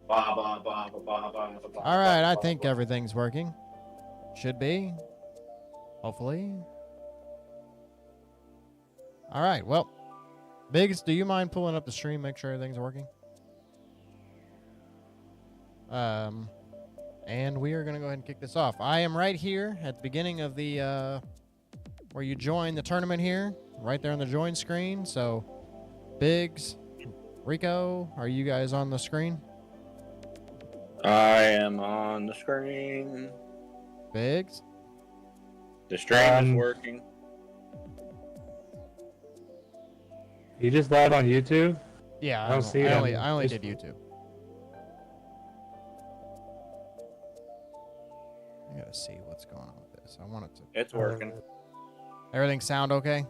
All right, I think everything's working. Should be. Hopefully. All right, well. Biggs, do you mind pulling up the stream, make sure everything's working? And we are going to go ahead and kick this off. I am right here at the beginning of the, where you join the tournament here, right there on the join screen. So, Biggs, Rico, are you guys on the screen? I am on the screen. Biggs? The stream is working. You just live on YouTube? Yeah, I don't see it. I only did YouTube. I gotta see what's going on with this. I want it to. It's working. Everything sound okay?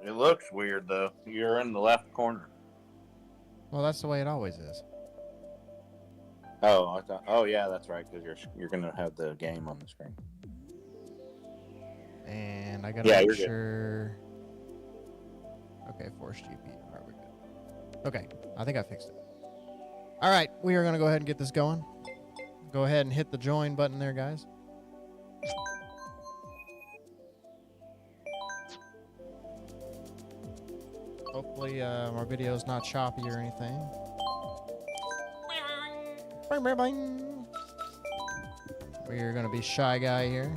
It looks weird though. You're in the left corner. Well, that's the way it always is. Oh, I thought. Oh, yeah, that's right. Because you're gonna have the game on the screen. And I gotta make sure. Okay, force GP. All right, we're good. Okay, I think I fixed it. All right, we are gonna go ahead and get this going. Go ahead and hit the join button there, guys. Hopefully, our video's not choppy or anything. We're gonna be Shy Guy here.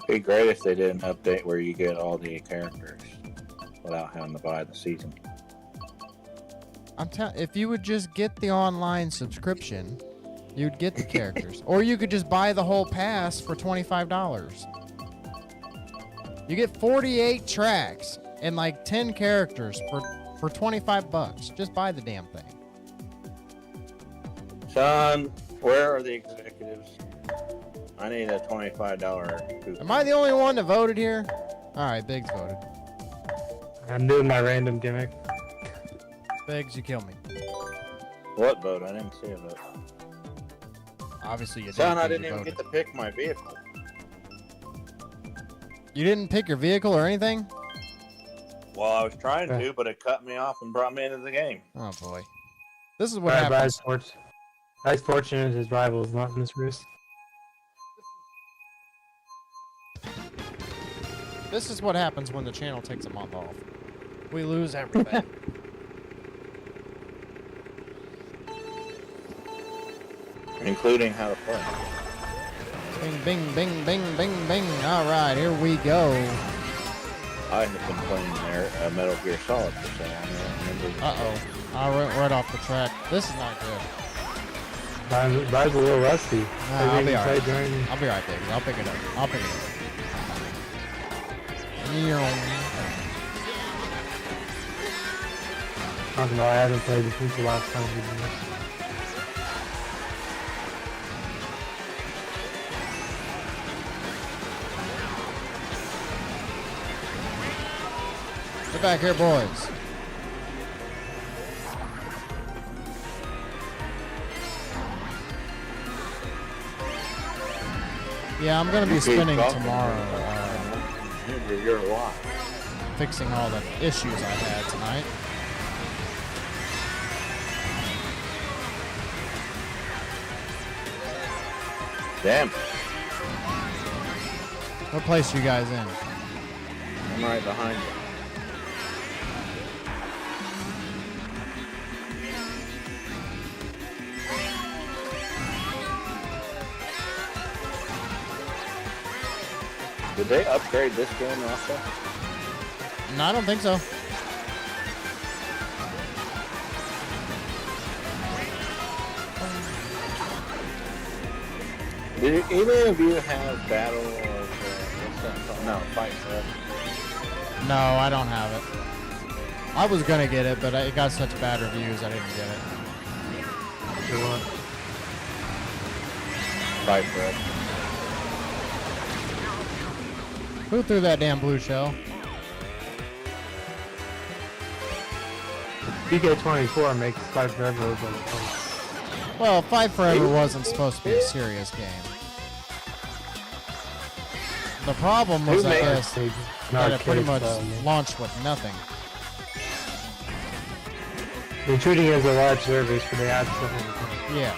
It'd be great if they did an update where you get all the characters without having to buy the season. If you would just get the online subscription, you'd get the characters. Or you could just buy the whole pass for $25. You get 48 tracks and like 10 characters for 25 bucks. Just buy the damn thing. Son, where are the executives? I need a $25 coupon. Am I the only one that voted here? Alright, Biggs voted. I'm doing my random gimmick. Biggs, you kill me. What vote? I didn't see a vote. Obviously you did. Son, I didn't even get to pick my vehicle. You didn't pick your vehicle or anything? Well, I was trying to, but it cut me off and brought me into the game. Oh boy. This is what happens. Ice Fortune is his rival, is not in this race. This is what happens when the channel takes a month off. We lose everything. Including how to play. Bing, bing, bing, bing, bing, bing. All right, here we go. I have been playing Metal Gear Solid for so long. Uh-oh. I went right off the track. This is not good. Mine's a little rusty. I'll be alright. I'll be right there. I'll pick it up. I'll pick it up. I haven't played this since the last time we did this. Get back here, boys. Yeah, I'm going to be spending tomorrow you're alive. Fixing all the issues I had tonight. Damn. What place are you guys in? I'm right behind you. Did they upgrade this game also? No, I don't think so. Did either of you have Battle or what's that called? No, Fight Forever. No, I don't have it. I was gonna get it, but it got such bad reviews I didn't get it. Fight Forever. Who threw that damn blue shell? DK24 makes Fight Forever look like fun. Well, Fight Forever wasn't supposed to be a serious game. The problem was, I guess, that it pretty much launched with nothing. They're treating it as a live service, but they add something. Yeah.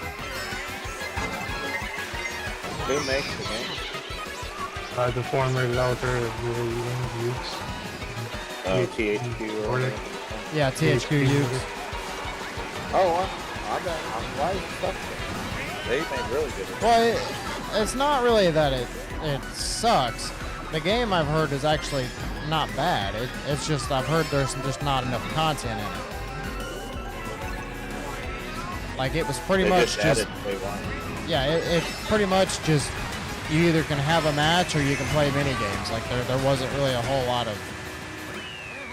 Who makes the game? The former developer of the Ukes. Oh, THQ. Or Yeah, THQ Ukes. oh, I'm glad you stuck there. They made really good. Well, it's not really that it sucks. The game I've heard is actually not bad. It's just I've heard there's just not enough content in it. Like it was pretty much just yeah, it pretty much just you either can have a match or you can play mini games. Like there wasn't really a whole lot of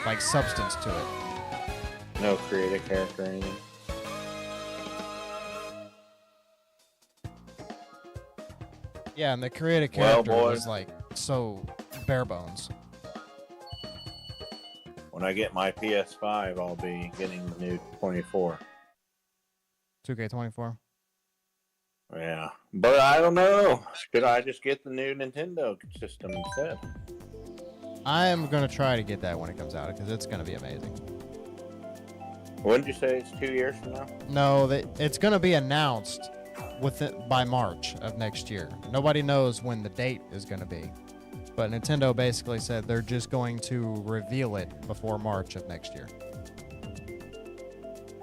like substance to it. No creative character or anything. Yeah, and the creative character was like so bare bones. When I get my PS5, I'll be getting the new 24. 2K24. Yeah, but I don't know. Should I just get the new Nintendo system instead? I am gonna try to get that when it comes out because it's gonna be amazing. When did you say it's 2 years from now? No, it's gonna be announced by March of next year. Nobody knows when the date is gonna be, but Nintendo basically said they're just going to reveal it before March of next year.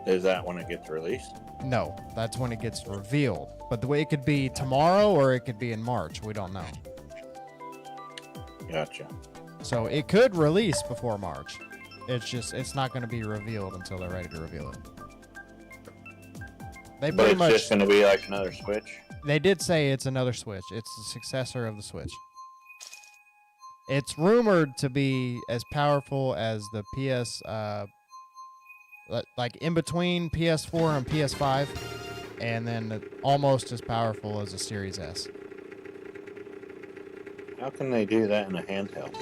Is that when it gets released? No, that's when it gets revealed. But the way it could be tomorrow or it could be in March. We don't know. Gotcha. So it could release before March. It's not going to be revealed until they're ready to reveal it. They But pretty it's much just going to be like another Switch? they did say it's another Switch. It's the successor of the Switch. It's rumored to be as powerful as the PS like in between PS4 and PS5, and then almost as powerful as a Series S. How can they do that in a handheld?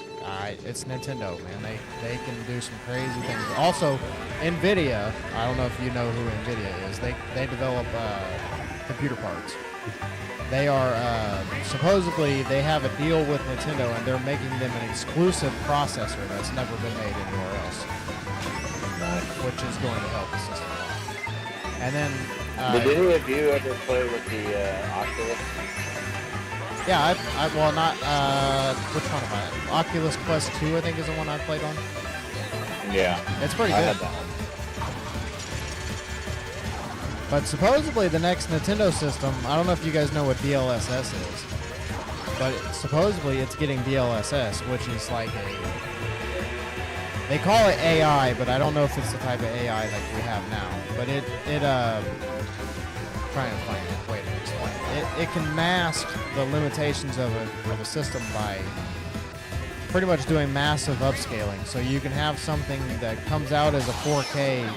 It's Nintendo, man. They can do some crazy things. Also, NVIDIA, I don't know if you know who NVIDIA is. They develop computer parts. They are supposedly they have a deal with Nintendo, and they're making them an exclusive processor that's never been made anywhere else. Which is going to help the system a lot. And then... Did any of you ever play with the Oculus? Yeah, well, not... which one am I? Oculus Quest 2, I think, is the one I played on. Yeah. It's pretty I good. had that one. But supposedly the next Nintendo system, I don't know if you guys know what DLSS is, but supposedly it's getting DLSS, which is like they call it AI, but I don't know if it's the type of AI like we have now. But trying to find a way to explain it. It can mask the limitations of a system by pretty much doing massive upscaling. So you can have something that comes out as a 4K,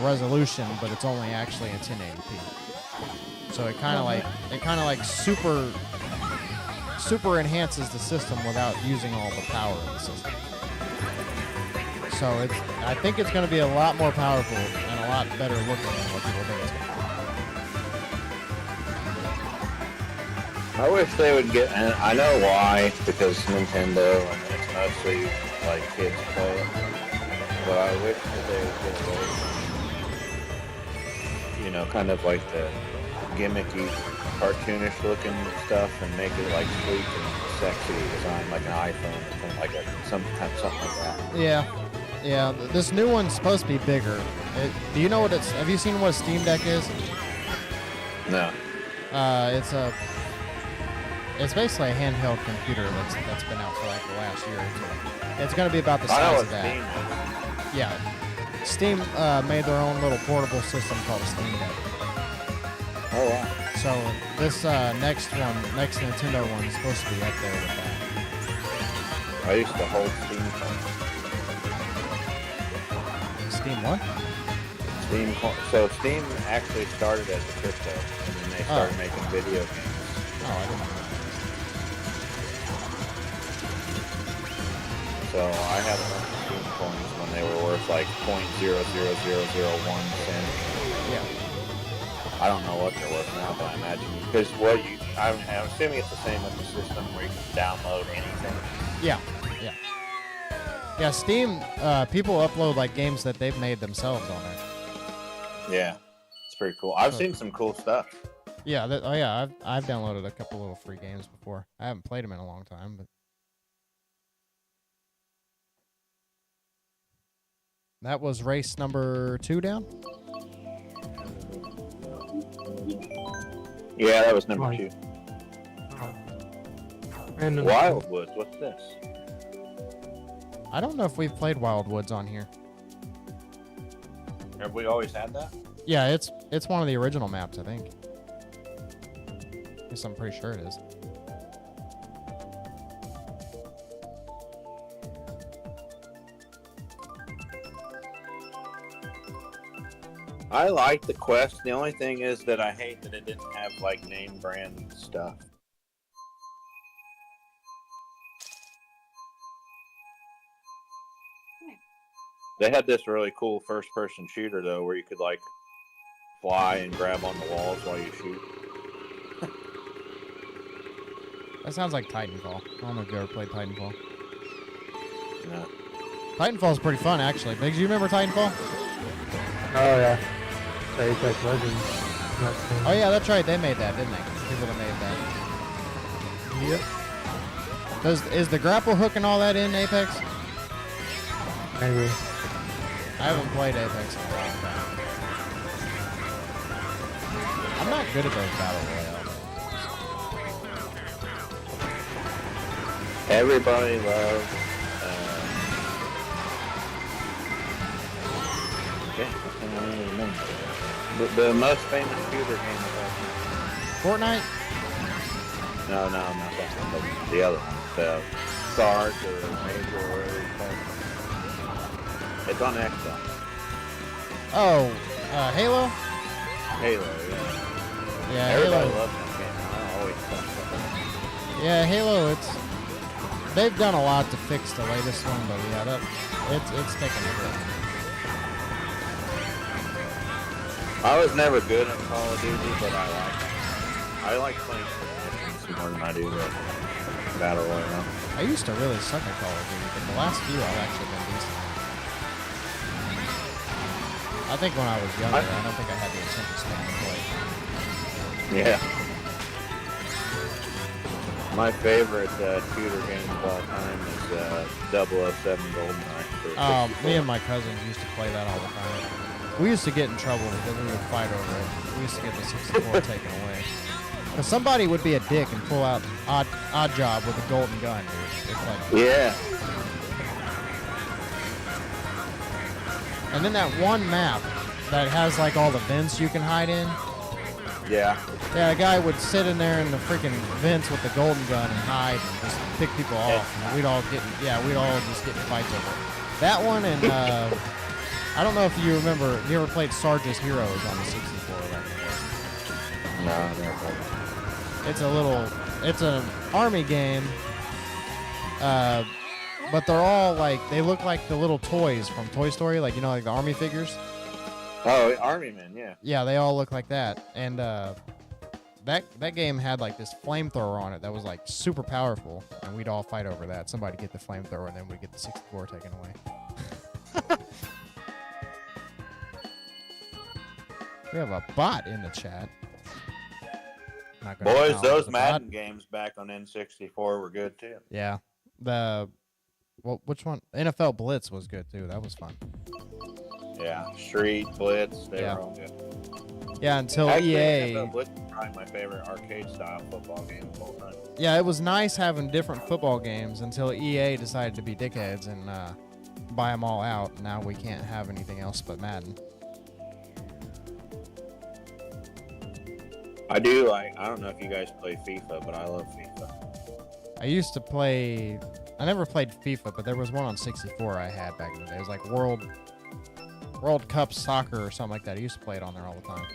resolution, but it's only actually in 1080p. So it kind of like super enhances the system without using all the power of the system. So I think it's going to be a lot more powerful and a lot better looking than what people think it's going to be. I wish they would get, and I know why, because Nintendo, and it's mostly like kids play it, but I wish that they would get away from, kind of like the gimmicky, cartoonish looking stuff and make it like sleek and sexy design, like an iPhone or something like something like that. Yeah, this new one's supposed to be bigger. Do you know what it's? Have you seen what a Steam Deck is? No. It's basically a handheld computer that's been out for like the last year or two. It's going to be about the size of that. Steam. Yeah. Steam made their own little portable system called a Steam Deck. Oh wow. So this next Nintendo one is supposed to be up there with that. I used to hold Steam phones. Steam what? So Steam actually started as a crypto, and then they started making video games. Oh, I didn't know that. So I had a bunch of Steam coins when they were worth like 0.00001 cents. Yeah. I don't know what they're worth now, but I imagine because I'm assuming it's the same with the system where you can download anything. Yeah. Yeah, Steam, people upload like games that they've made themselves on there. Yeah, it's pretty cool. I've seen some cool stuff. Yeah, I've downloaded a couple little free games before. I haven't played them in a long time, but that was race number 2 down. Yeah, that was number Right. 2. And Wildwoods, what's this? I don't know if we've played Wildwoods on here. Have we always had that? Yeah, it's one of the original maps, I think. Yes, I'm pretty sure it is. I like the quest. The only thing is that I hate that it didn't have like name brand stuff. They had this really cool first person shooter though where you could like fly and grab on the walls while you shoot. That sounds like Titanfall. I don't know if you ever played Titanfall. No. Titanfall's pretty fun, actually. Biggs, you remember Titanfall? Oh yeah. The Apex Legends. Oh yeah, that's right. They made that, didn't they? People that made that. Yep. Is the grapple hook and all that in Apex? Maybe. I haven't played Apex in a long time. I'm not good at those battle royale. Everybody loves. Okay, I can't really remember. The most famous shooter game about Fortnite? No, not that one, but the other one. The Karts or Major or whatever it's called. It's on Xbox. Oh, Halo? Halo, yeah. Yeah, Everybody Halo. loves that game. I always talk about that. Yeah, Halo. They've done a lot to fix the latest one, but yeah, it's taken a bit. I was never good at Call of Duty, but I like playing missions more than I do the Battle Royale. I used to really suck at Call of Duty, but the last few I've actually been decent. I think when I was younger, I don't think I had the attention span to play. Yeah. My favorite shooter game of all time is 007 GoldenEye. Me and my cousins used to play that all the time. We used to get in trouble because we would fight over it. We used to get the 64 taken away. Because somebody would be a dick and pull out odd job with a golden gun, dude. It's like, Yeah. and then that one map that has like all the vents you can hide in. Yeah. Yeah, a guy would sit in there in the freaking vents with the golden gun and hide and just pick people off. And we'd all just get in fights over it. That one and I don't know if you remember, you ever played Sarge's Heroes on the 64 back in the day? No, I never played it. It's an army game, but they're all like, they look like the little toys from Toy Story, like, you know, like the army figures. Oh, Army Men, yeah. Yeah, they all look like that. And that game had like this flamethrower on it that was like super powerful, and we'd all fight over that. Somebody get the flamethrower, and then we'd get the 64 taken away. We have a bot in the chat. Not gonna Boys, acknowledge those the Madden bot. games back on N64 were good too. Yeah. Which one? NFL Blitz was good too. That was fun. Yeah, Street, Blitz, they Yeah. were all good. Yeah, until Actually, EA. NFL Blitz is probably my favorite arcade-style football game of all time. Yeah, it was nice having different football games until EA decided to be dickheads and buy them all out. Now we can't have anything else but Madden. I do like. I don't know if you guys play FIFA, but I love FIFA. I used to play. I never played FIFA, but there was one on 64 I had back in the day. It was like World Cup Soccer or something like that. I used to play it on there all the time.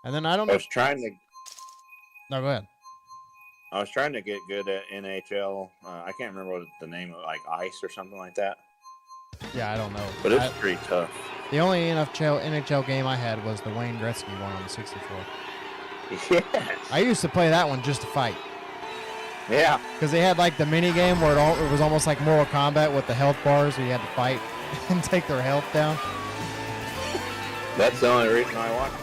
And then I don't I know. was trying to. No, go ahead. I was trying to get good at NHL. I can't remember what the name of, like Ice or something like that. Yeah, I don't know. But it's pretty tough. The only NHL game I had was the Wayne Gretzky one on the 64. Yes. I used to play that one just to fight. Yeah. Because they had like the mini game where it was almost like Mortal Kombat with the health bars where you had to fight and take their health down. That's the only reason I watch it.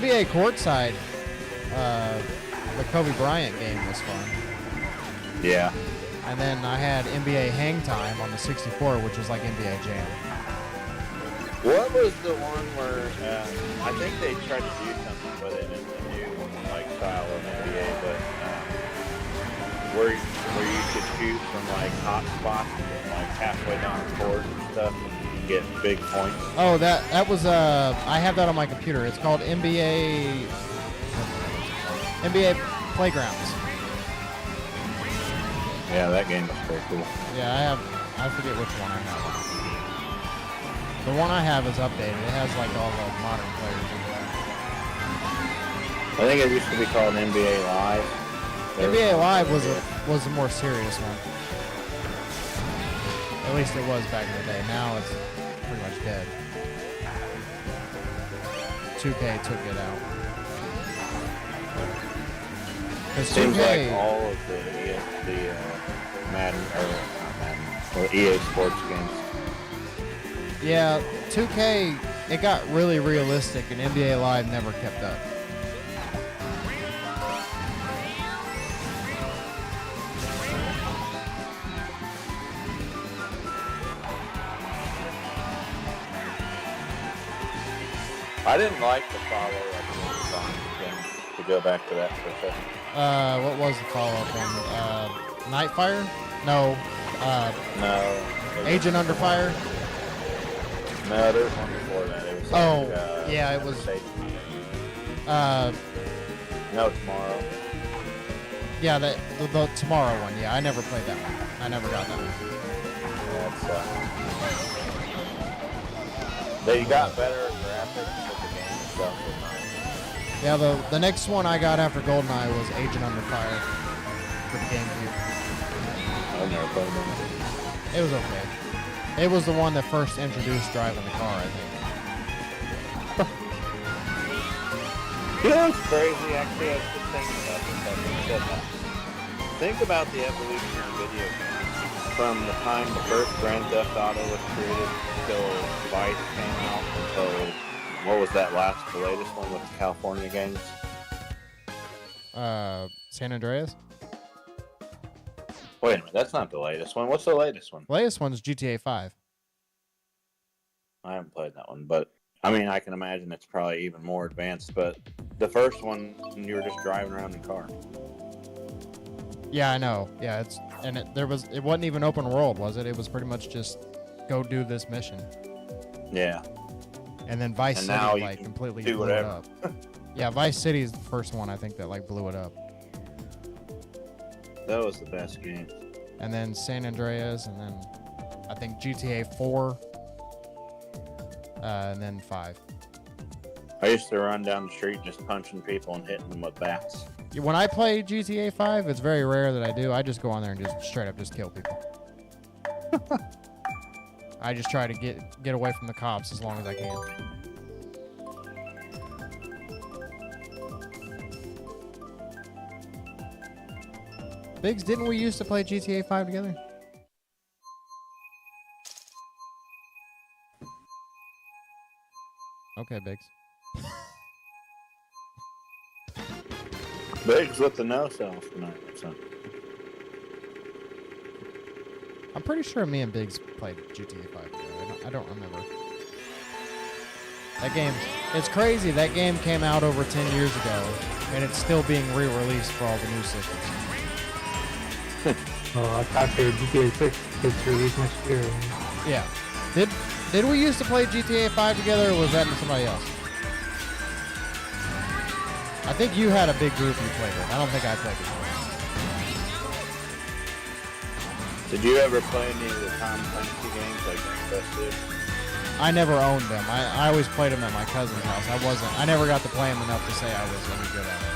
NBA Courtside, the Kobe Bryant game was fun. Yeah. And then I had NBA Hang Time on the 64, which was like NBA Jam. What was the one where I think they tried to do something with it in the new like style of NBA, but where you could shoot from like hot spots and like halfway down the court and stuff and get big points. Oh, that was I have that on my computer. It's called NBA Playgrounds. Yeah, that game was pretty cool. Yeah, I forget which one I have. The one I have is updated. It has like all the modern players in there. I think it used to be called NBA Live. NBA Live was a more serious one. At least it was back in the day. Now it's pretty much dead. 2K took it out. It seems like all of the Madden or not Madden or EA Sports games. Yeah, 2K, it got really realistic, and NBA Live never kept up. I didn't like the follow-up game, to go back to that for a second. What was the follow-up one? Nightfire? No. No. Agent Under Fire? No, there was one before that. It was yeah, it was. No, Tomorrow. Yeah, the Tomorrow one. Yeah, I never played that one. I never got that one. They got better graphics, but the game itself was not. Yeah, the next one I got after GoldenEye was Agent Under Fire for the GameCube. I've never played that. It was okay. It was the one that first introduced driving the car, I think. You know what's crazy? Actually, I was just thinking about this after you said that. Think about the evolution of video games. From the time the first Grand Theft Auto was created until Vice came out, until, what was that the latest one with the California games? San Andreas? Wait a minute, that's not the latest one. What's the latest one? The latest one's GTA 5. I haven't played that one, but I mean, I can imagine it's probably even more advanced, but the first one, you were just driving around in a car. Yeah, I know. Yeah, it wasn't even open world, was it? It was pretty much just go do this mission. Yeah. And then Vice And City now you like can completely do blew whatever. it up. Yeah, Vice City is the first one I think that like blew it up. That was the best game. And then San Andreas, and then I think GTA 4, and then 5. I used to run down the street just punching people and hitting them with bats. When I play GTA 5, it's very rare that I do. I just go on there and just straight up just kill people. I just try to get away from the cops as long as I can. Biggs, didn't we used to play GTA 5 together? Okay, Biggs. Biggs with the no self tonight. So. I'm pretty sure me and Biggs played GTA 5 together. I don't remember. That game, it's crazy. That game came out over 10 years ago, and it's still being re-released for all the new systems. Oh, I thought they were GTA 6 gets released next year. Yeah. Did we used to play GTA 5 together, or was that somebody else? I think you had a big group you played with. I don't think I played with you. Did you ever play any of the Tom Clancy games like Rainbow Six? I never owned them. I always played them at my cousin's house. I never got to play them enough to say I was any good at it.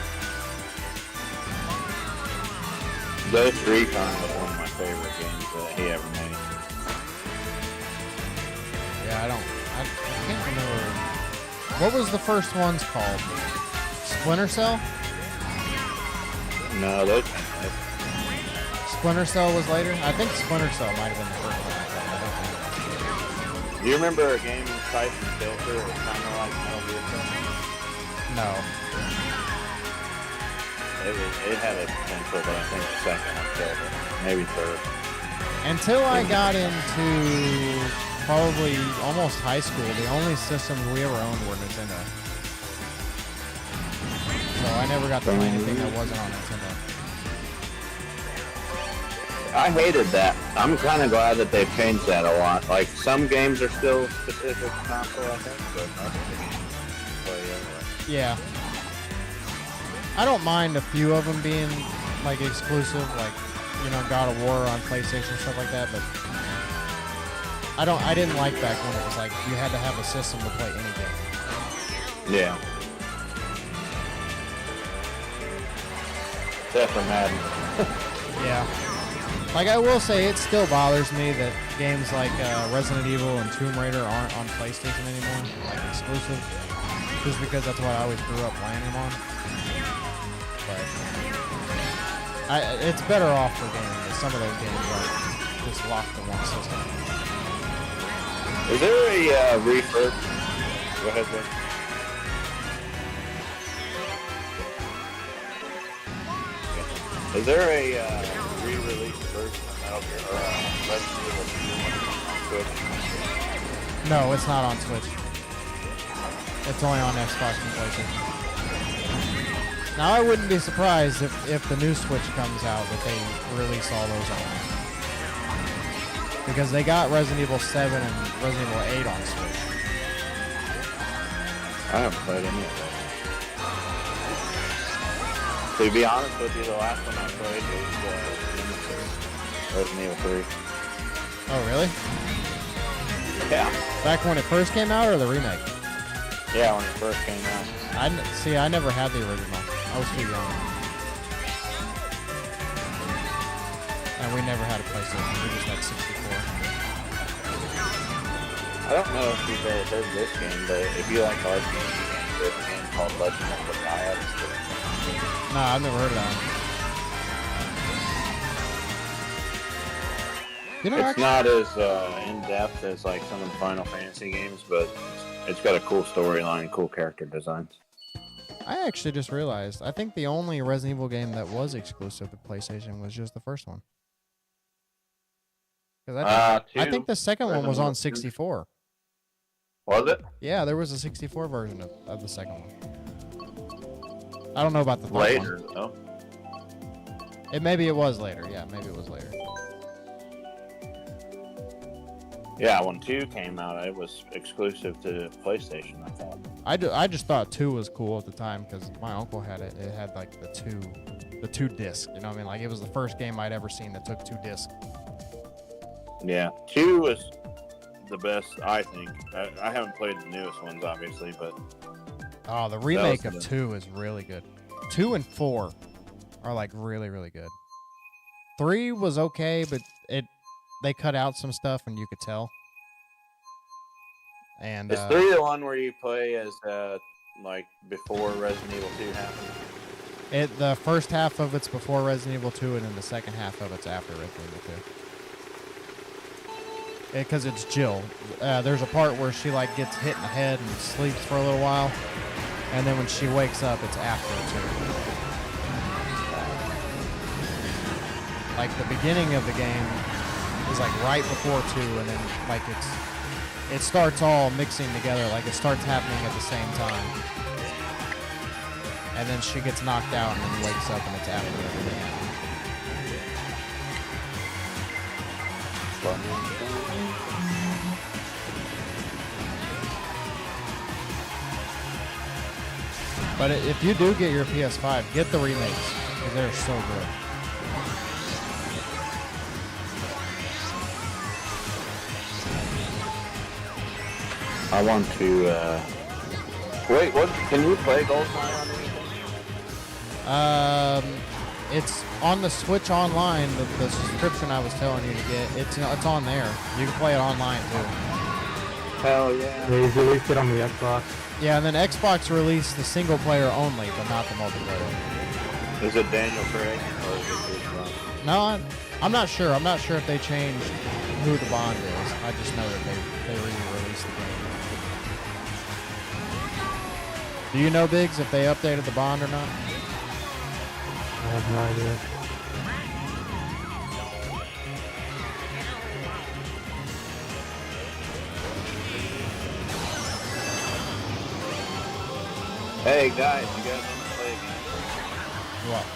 Ghost Recon was one of my favorite games that he ever made. Yeah, I can't remember. What was the first ones called? Splinter Cell? No, those came later. Splinter Cell was later? I think Splinter Cell might have been the first one I played. I don't Do you remember a game Tyson Filter that was kind of like Metal Gear Solid? No. It had a potential, but I think the second one killed it. Maybe third. Until I got into probably almost high school, the only systems we ever owned were Nintendo. So I never got to play anything that wasn't on Nintendo. I hated that. I'm kind of glad that they've changed that a lot. Like, some games are still specific to console, I think, but most of the games play anyway. Yeah. I don't mind a few of them being, like, exclusive, like, you know, God of War on PlayStation and stuff like that, but I didn't like back when it was like you had to have a system to play any game. Yeah. Except for Madden. Yeah. Like, I will say, it still bothers me that games like Resident Evil and Tomb Raider aren't on PlayStation anymore, like exclusive, just because that's what I always grew up playing them on. But it's better off for gaming, but some of those games are just locked in one system. Is there a refurb? Go ahead, Ben. Is there a re-release version of Metal Gear or Resident Evil 2 on Switch? No, it's not on Switch. It's only on Xbox and PlayStation. Now, I wouldn't be surprised if the new Switch comes out that they release all those on there. Because they got Resident Evil 7 and Resident Evil 8 on Switch. I haven't played any of those. To be honest with you, the last one I played was Resident Evil 3. Oh, really? Yeah. Back when it first came out, or the remake? Yeah, when it first came out. I never had the original. I was too young. And we never had a PlayStation. We just had 64. I don't know if you've ever heard this game, but if you like RPG games, there's a game called Legend of the Gaia. No, I've never heard of that one. You know, It's not as in-depth as like some of the Final Fantasy games, but it's got a cool storyline, cool character designs. I actually just realized, I think the only Resident Evil game that was exclusive to PlayStation was just the first one. 'Cause I think the second one was on 64. Was it? Yeah, there was a 64 version of the second one. I don't know about the third Later, one. though. Maybe it was later. Yeah, maybe it was later. Yeah, when 2 came out, it was exclusive to PlayStation, I thought. I just thought 2 was cool at the time because my uncle had it. It had like the two disc. You know what I mean? Like, it was the first game I'd ever seen that took 2 discs. Yeah, 2 was the best, I think. I haven't played the newest ones, obviously, but... Oh, the remake of 2 is really good. 2 and 4 are like really, really good. 3 was okay, but they cut out some stuff and you could tell. And is 3 the one where you play as like before Resident Evil 2 happened? The first half of it's before Resident Evil 2, and then the second half of it's after Resident Evil 2. Because it's Jill. There's a part where she like gets hit in the head and sleeps for a little while, and then when she wakes up, it's after 2. Like, the beginning of the game is like right before 2, and then like it starts all mixing together, like it starts happening at the same time. And then she gets knocked out and then wakes up and it's after everything happened. But if you do get your PS5, get the remakes, because they're so good. I want to, wait, what, can you play GoldenEye on anything? It's on the Switch Online, the subscription I was telling you to get, it's on there. You can play it online too. Hell yeah. They released it on the Xbox. Yeah, and then Xbox released the single player only, but not the multiplayer. Is it Daniel Craig or is it Chris Brown? No, I'm not sure. I'm not sure if they changed who the Bond is. I just know that they re-released the game. Do you know, Biggs, if they updated the Bond or not? I have no idea. Hey guys, you guys want to play a game? What?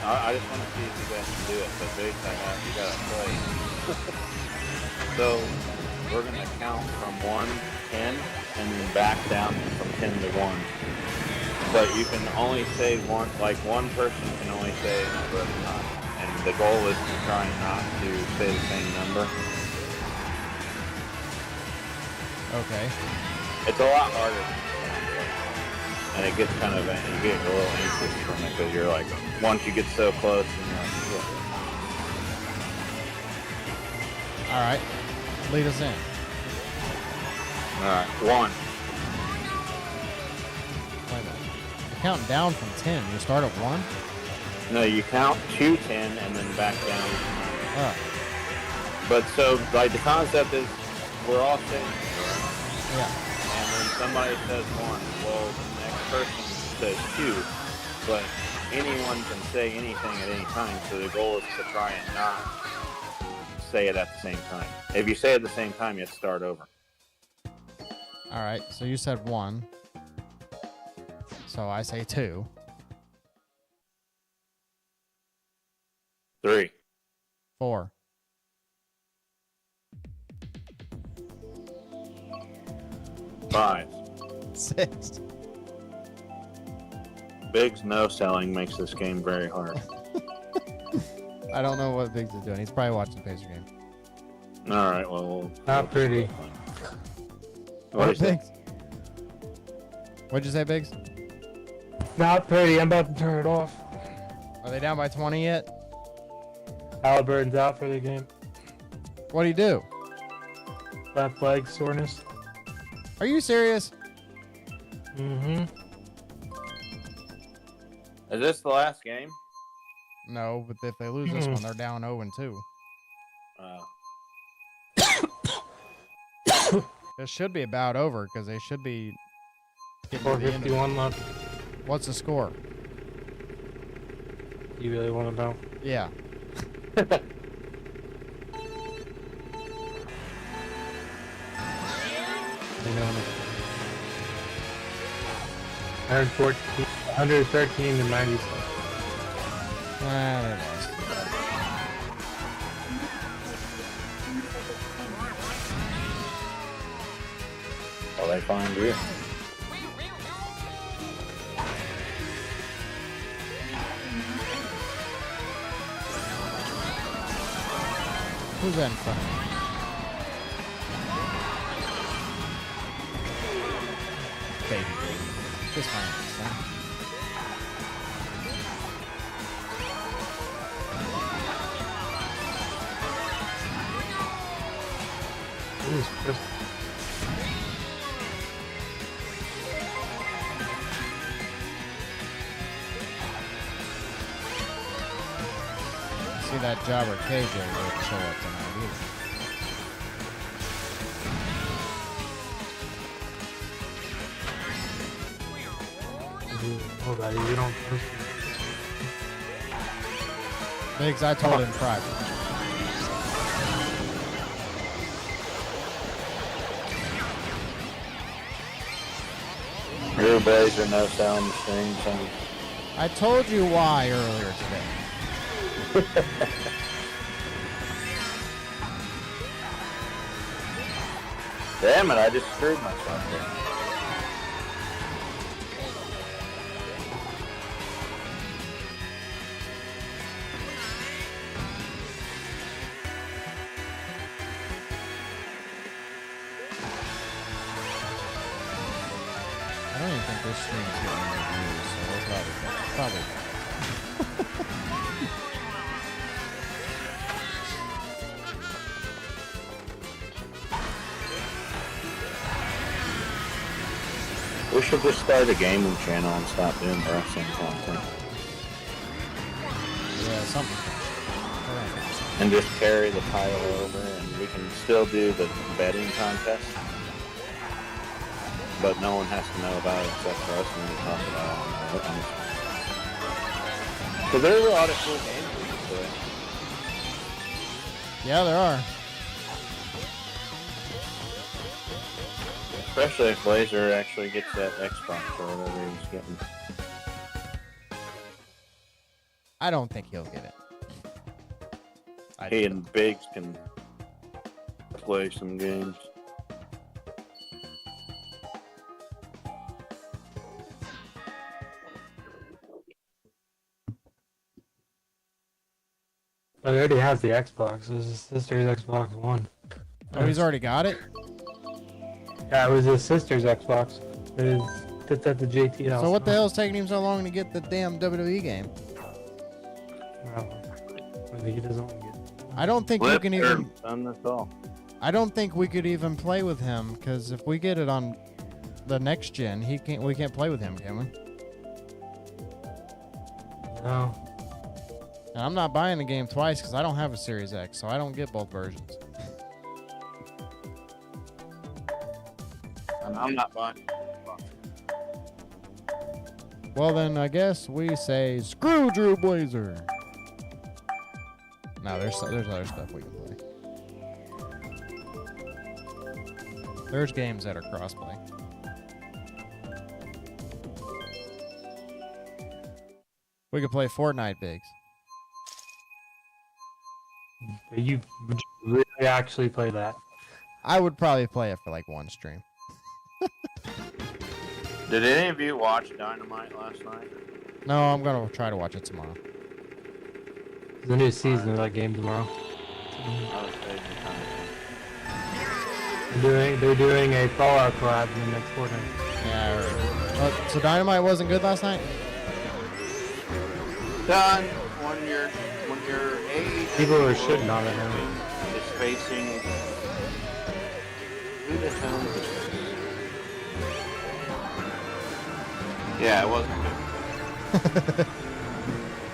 I just want to see if you guys can do it, but Biggs, you gotta play. So we're gonna count from 1 to 10, and then back down from 10 to 1. But you can only say one person can only say a number at a time, and the goal is to try not to say the same number. Okay. It's a lot harder. And it gets kind of, you get a little anxious from it because you're like, once you get so close, and you're like, yeah. All right. Lead us in. All right, 1. Wait a minute. You're counting down from 10. You start at 1? No, you count to 10 and then back down. Oh. But so, like, the concept is we're all saying, Yeah. and when somebody says 1, well, the next person says 2, but anyone can say anything at any time, so the goal is to try and not say it at the same time. If you say it at the same time, you have to start over. All right. So you said 1. So I say 2. 3. 4. 5. 6. Big's no selling makes this game very hard. I don't know what Biggs is doing. He's probably watching the Pacer game. All right, well, Not pretty. What is it? Biggs? What'd you say, Biggs? Not pretty. I'm about to turn it off. Are they down by 20 yet? Halliburton's out for the game. What do you do? Left leg soreness. Are you serious? Mm-hmm. Is this the last game? No, but if they lose this one, they're down 0-2. This should be about over because they should be getting to the end of it. 451 left. What's the score? You really want to know? Yeah. You know, 113 to 97. They lost. Well, they find you. Who's that in front of me? Baby. Kiss my ass, son. Ooh, Chris. See that jobber KJ didn't show up tonight either. Oh, buddy, you don't. Biggs, I told him private. Your boys are no sound stream, son. I told you why earlier today. Damn it, I just screwed myself there. I don't even think this stream's getting any views, so we're probably fine. We should just start a gaming channel and stop doing wrestling content. Yeah, something. and just carry the title over, and we can still do the betting contest. But no one has to know about it except for us when we talk about it. Because there are a lot of cool games we can play. Yeah, there are. Especially if Blazer actually gets that Xbox or whatever he's getting. I don't think he'll get it. He and Biggs can play some games. But he already has the Xbox. It was his sister's Xbox One. Oh, he's already got it? Yeah, it was his sister's Xbox. It's at the JT house. So what the hell's taking him so long to get the damn WWE game? Well, maybe he doesn't want to get it. I don't think you can even... That's all. I don't think we could even play with him, because if we get it on the next gen, we can't play with him, can we? No. And I'm not buying the game twice because I don't have a Series X, so I don't get both versions. And I'm not buying. Well, then I guess we say screw Drew Blazer. No, there's other stuff we can play. There's games that are crossplay. We could play Fortnite, Biggs. Would you really actually play that? I would probably play it for like one stream. Did any of you watch Dynamite last night? No, I'm gonna try to watch it tomorrow. The new season of that game tomorrow. I was saving time. They're doing a Fallout collab in the next Fortnite. Yeah, I heard. So Dynamite wasn't good last night? Done. When your age People are shitting on it now. is facing who the hell is it? Yeah, it wasn't good.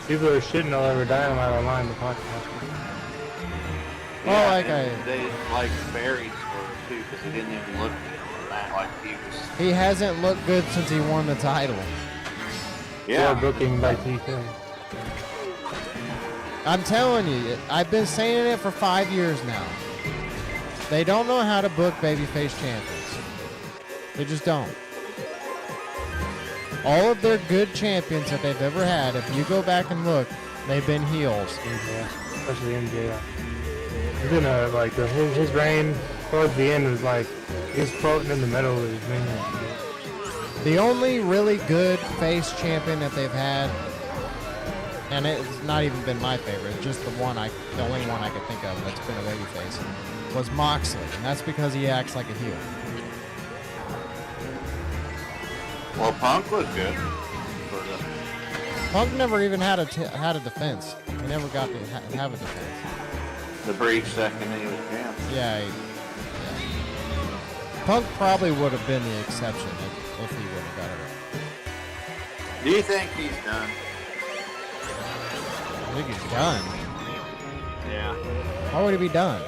People are shitting all over Dynamite online, the podcast. Well, they like Barry's were too, because he didn't even look good on that. Like he hasn't looked good since he won the title. Poor booking by TK. I'm telling you, I've been saying it for 5 years now. They don't know how to book babyface champions. They just don't. All of their good champions that they've ever had, if you go back and look, they've been heels. Yeah, especially MJF. He's in his reign towards the end was like he was floating in the middle of his main. The only really good face champion that they've had, and it's not even been my favorite, just the only one I could think of that's been a babyface, was Moxley, and that's because he acts like a heel. Well, Punk was good. Punk never even had a defense. He never got to have a defense. The brief second he was champ. Yeah. Punk probably would have been the exception if he would have got it. Do you think he's done? I think he's done. Yeah. How would he be done?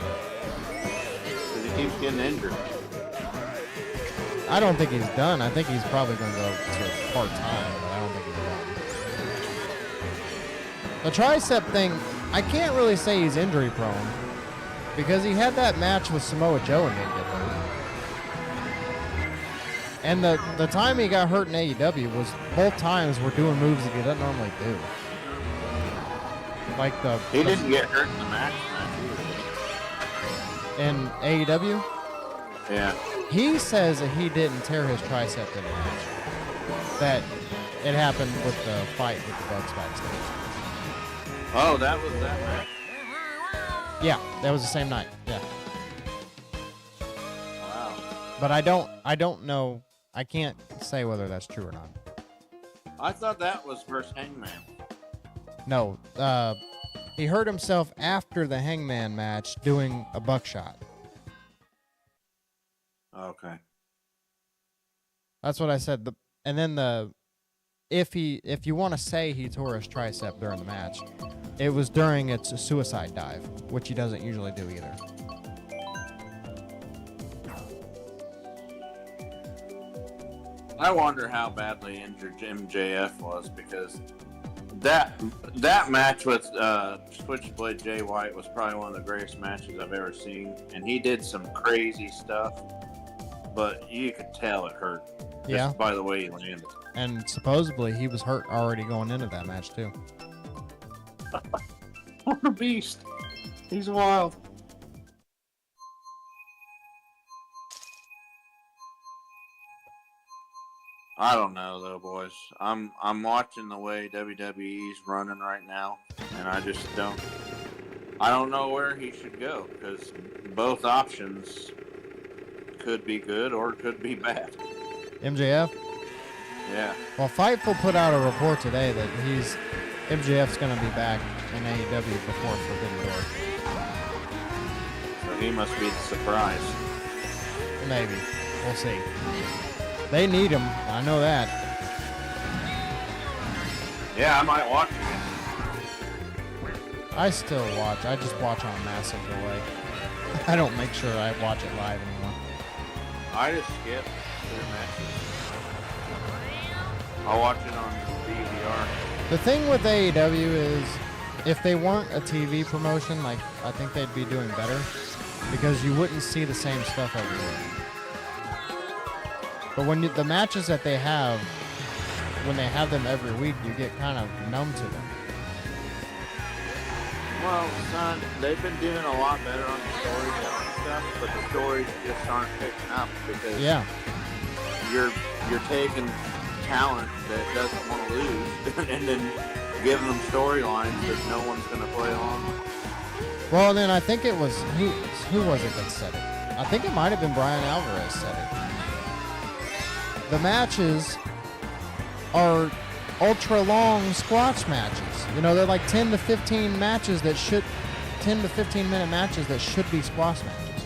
Because he keeps getting injured. I don't think he's done. I think he's probably going to go to part-time, but I don't think he's done. The tricep thing, I can't really say he's injury prone because he had that match with Samoa Joe and didn't get hurt. And the time he got hurt in AEW was both times we're doing moves that he doesn't normally do. Like he didn't get hurt in the match either. In AEW? Yeah. He says that he didn't tear his tricep in the match. That it happened with the fight with the Bucks backstage. Oh, that was that match? Yeah, that was the same night. Yeah. Wow. But I don't know. I can't say whether that's true or not. I thought that was versus Hangman. No, he hurt himself after the Hangman match doing a buckshot. Okay. That's what I said. And then if you want to say he tore his tricep during the match, it was during its suicide dive, which he doesn't usually do either. I wonder how badly injured MJF was, because that match with Switchblade Jay White was probably one of the greatest matches I've ever seen, and he did some crazy stuff, but you could tell it hurt. Just by the way he landed. And supposedly he was hurt already going into that match too. What a beast! He's wild. I don't know though, boys. I'm watching the way WWE's running right now, and I just don't know where he should go, because both options could be good or could be bad. MJF? Yeah. Well, Fightful put out a report today that MJF's going to be back in AEW before Forbidden Door. So he must be the surprise. Maybe. We'll see. They need him. I know that. Yeah, I might watch it. I still watch. I just watch on a massive delay. I don't make sure I watch it live anymore. I just skip their matches. I'll watch it on DVR. The thing with AEW is, if they weren't a TV promotion, like, I think they'd be doing better, because you wouldn't see the same stuff every week. But when the matches that they have, when they have them every week, you get kind of numb to them. Well, son, they've been doing a lot better on the storytelling stuff, but the stories just aren't picking up, because you're taking talent that doesn't want to lose and then giving them storylines that no one's going to play along with. Well, then I think it was who was it that said it? I think it might have been Brian Alvarez said it. The matches are ultra long squash matches. You know, they're like 10 to 15 matches that should 10 to 15 minute matches that should be squash matches.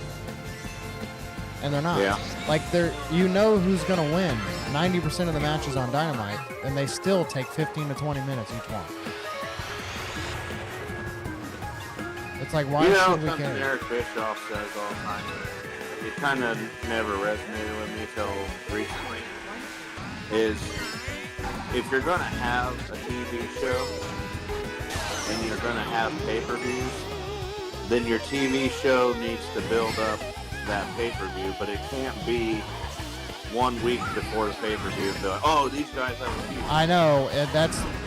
And they're not. Yeah. Like you know who's going to win 90% of the matches on Dynamite, and they still take 15 to 20 minutes each one. It's like, why should we care? Eric Bischoff says all the time. It kind of never resonated with me till recently. Is if you're going to have a TV show and you're going to have pay-per-views, then your TV show needs to build up that pay-per-view, but it can't be 1 week before the pay-per-view and be like, oh, these guys have a feud. I know, and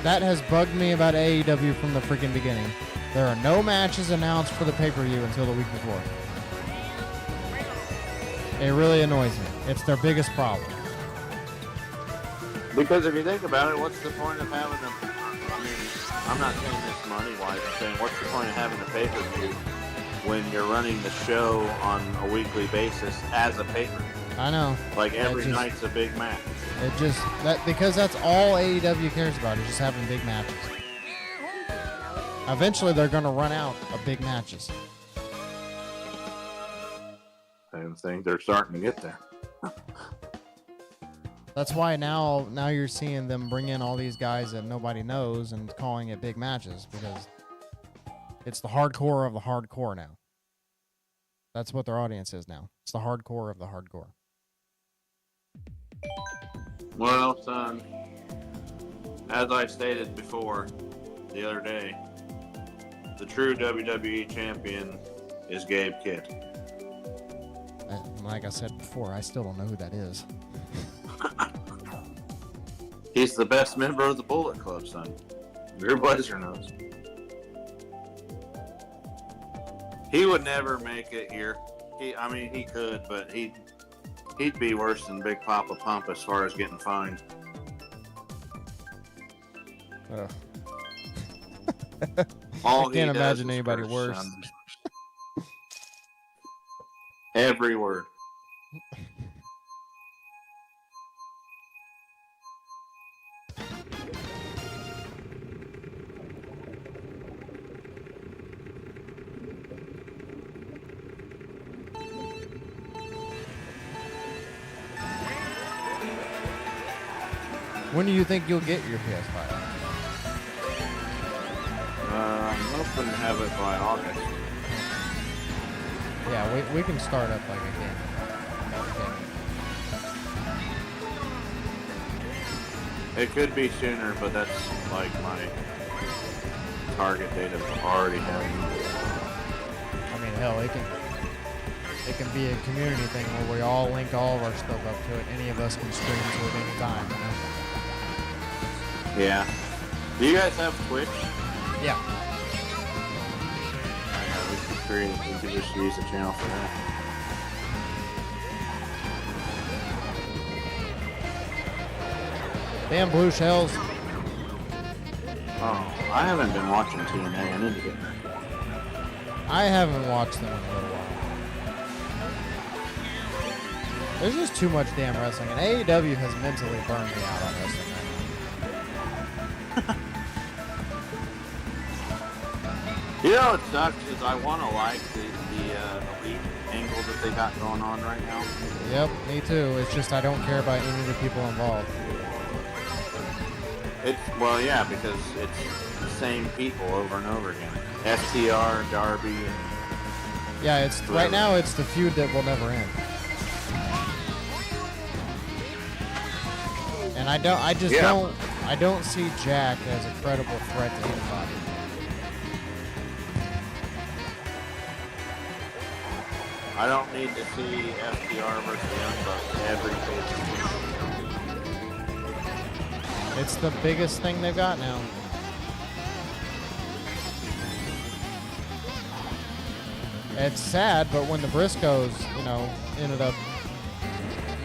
that has bugged me about AEW from the freaking beginning. There are no matches announced for the pay-per-view until the week before. It really annoys me. It's their biggest problem. Because if you think about it, what's the point of having I'm not saying this money-wise, I'm saying what's the point of having a pay-per-view when you're running the show on a weekly basis as a pay-per-view? I know. Like every night's a big match. Because that's all AEW cares about is just having big matches. Eventually, they're going to run out of big matches. I think they're starting to get there. That's why now you're seeing them bring in all these guys that nobody knows and calling it big matches, because it's the hardcore of the hardcore now. That's what their audience is now. It's the hardcore of the hardcore. Well, son, as I stated before the other day, the true WWE champion is Gabe Kidd. Like I said before, I still don't know who that is. He's the best member of the Bullet Club, son. Your buzzer knows. He would never make it here. He could, but he'd be worse than Big Papa Pump as far as getting fined. I can't imagine anybody worse. Every word. When do you think you'll get your PS5? I'm hoping to have it by August. Yeah, we can start up like again. It could be sooner, but that's like my target date of already having. I mean, hell, it can be a community thing where we all link all of our stuff up to it. Any of us can stream to it any time. You know? Yeah. Do you guys have Twitch? Yeah. We could just use the channel for that. Damn blue shells. Oh, I haven't been watching TNA. I need to get back. I haven't watched them in a little while. There's just too much damn wrestling, and AEW has mentally burned me out on wrestling right now. You know what sucks is I want to like the elite angle that they got going on right now. Yep, me too. It's just I don't care about any of the people involved. Well, yeah, because it's the same people over and over again. FTR, Darby. Yeah, it's right now. It's the feud that will never end. And I don't see Jack as a credible threat to anybody. I don't need to see FTR versus Young Bucks every pay-per-view. It's the biggest thing they've got now. It's sad, but when the Briscoes, ended up,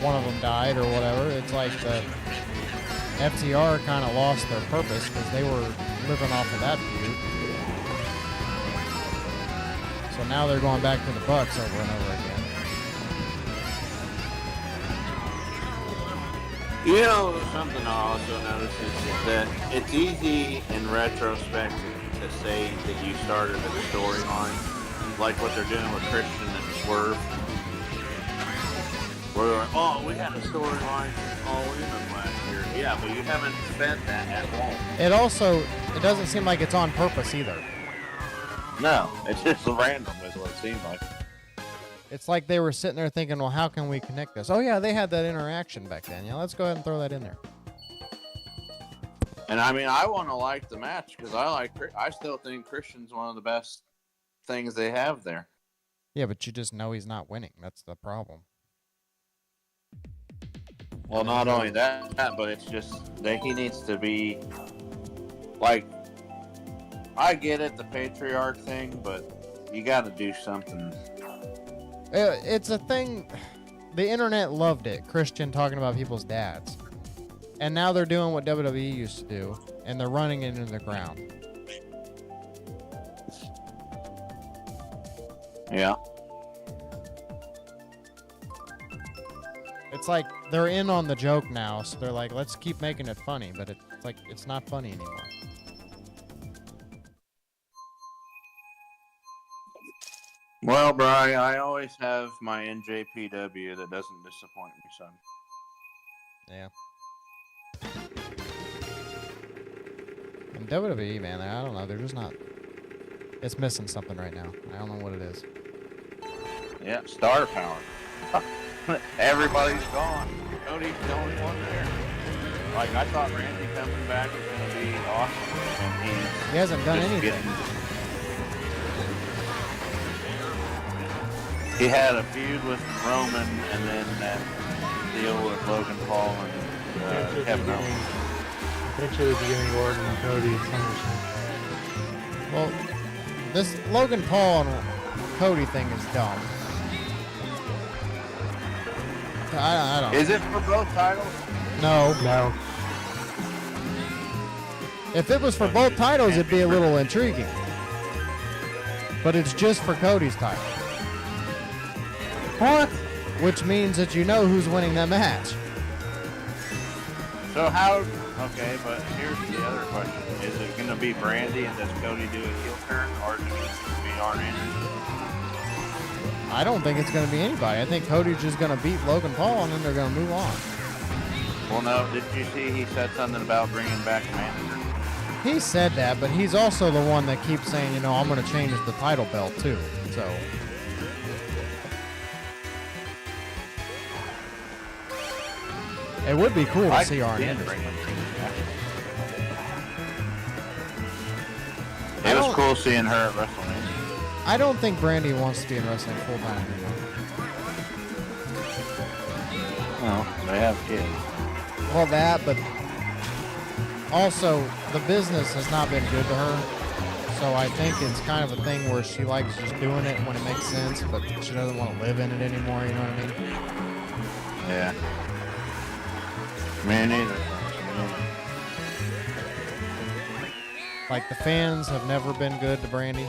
one of them died or whatever, it's like the FTR kind of lost their purpose because they were living off of that feud. So now they're going back to the Bucks over and over again. You know, something I also noticed is that it's easy in retrospect to say that you started a storyline, like what they're doing with Christian and Swerve. Where they're like, oh, we had a storyline all in last year. Yeah, but you haven't spent that at all. It doesn't seem like it's on purpose either. No, it's just random is what it seemed like. It's like they were sitting there thinking, well, how can we connect this? Oh, yeah, they had that interaction back then. Yeah, let's go ahead and throw that in there. And I mean, I want to like the match because I still think Christian's one of the best things they have there. Yeah, but you just know he's not winning. That's the problem. Well, not only that, but it's just that he needs to be like, I get it, the patriarch thing, but you got to do something. It's a thing. The internet loved it. Christian talking about people's dads. And now they're doing what WWE used to do, and they're running it into the ground. Yeah. It's like they're in on the joke now, so they're like, let's keep making it funny, but it's like it's not funny anymore. Well, Bri, I always have my NJPW that doesn't disappoint me, son. Yeah. And WWE, man, I don't know. They're just not. It's missing something right now. I don't know what it is. Yeah, star power. Everybody's gone. Cody's the only one there. Like, I thought Randy coming back was going to be awesome. And He hasn't done anything. He had a feud with Roman, and then that deal with Logan Paul and Kevin Owens. Eventually beginning Orton and Cody at SummerSlam. Well, this Logan Paul and Cody thing is dumb. I don't. Is it for both titles? No. No. If it was for both titles, it'd be a little intriguing. But it's just for Cody's title. What? Which means that you know who's winning that match. So how? Okay, but here's the other question: is it going to be Brandy, and does Cody do a heel turn, or is it going to be Arn Anderson? I don't think it's going to be anybody. I think Cody's just going to beat Logan Paul, and then they're going to move on. Well, no, did you see he said something about bringing back a manager? He said that, but he's also the one that keeps saying, I'm going to change the title belt too. So it would be cool to see Arn Anderson. It was cool seeing her at WrestleMania. I don't think Brandy wants to be in wrestling full time anymore. Well, they have kids. Well, that, but also the business has not been good to her. So I think it's kind of a thing where she likes just doing it when it makes sense, but she doesn't want to live in it anymore, you know what I mean? Yeah. Me neither. Like, the fans have never been good to Brandy.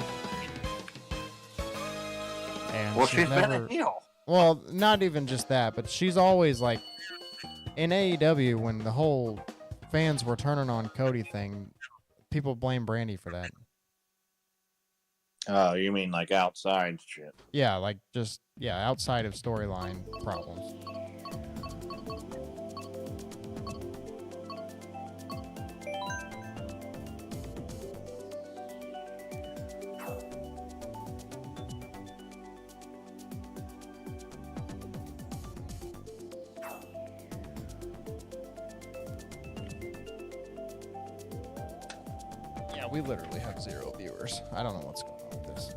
And Well, she's never, been a heel. Well, not even just that, but she's always like, in AEW, when the whole fans were turning on Cody thing, people blame Brandy for that. Oh, you mean like outside shit? Yeah, like just, outside of storyline problems. We literally have 0 viewers. I don't know what's going on with this.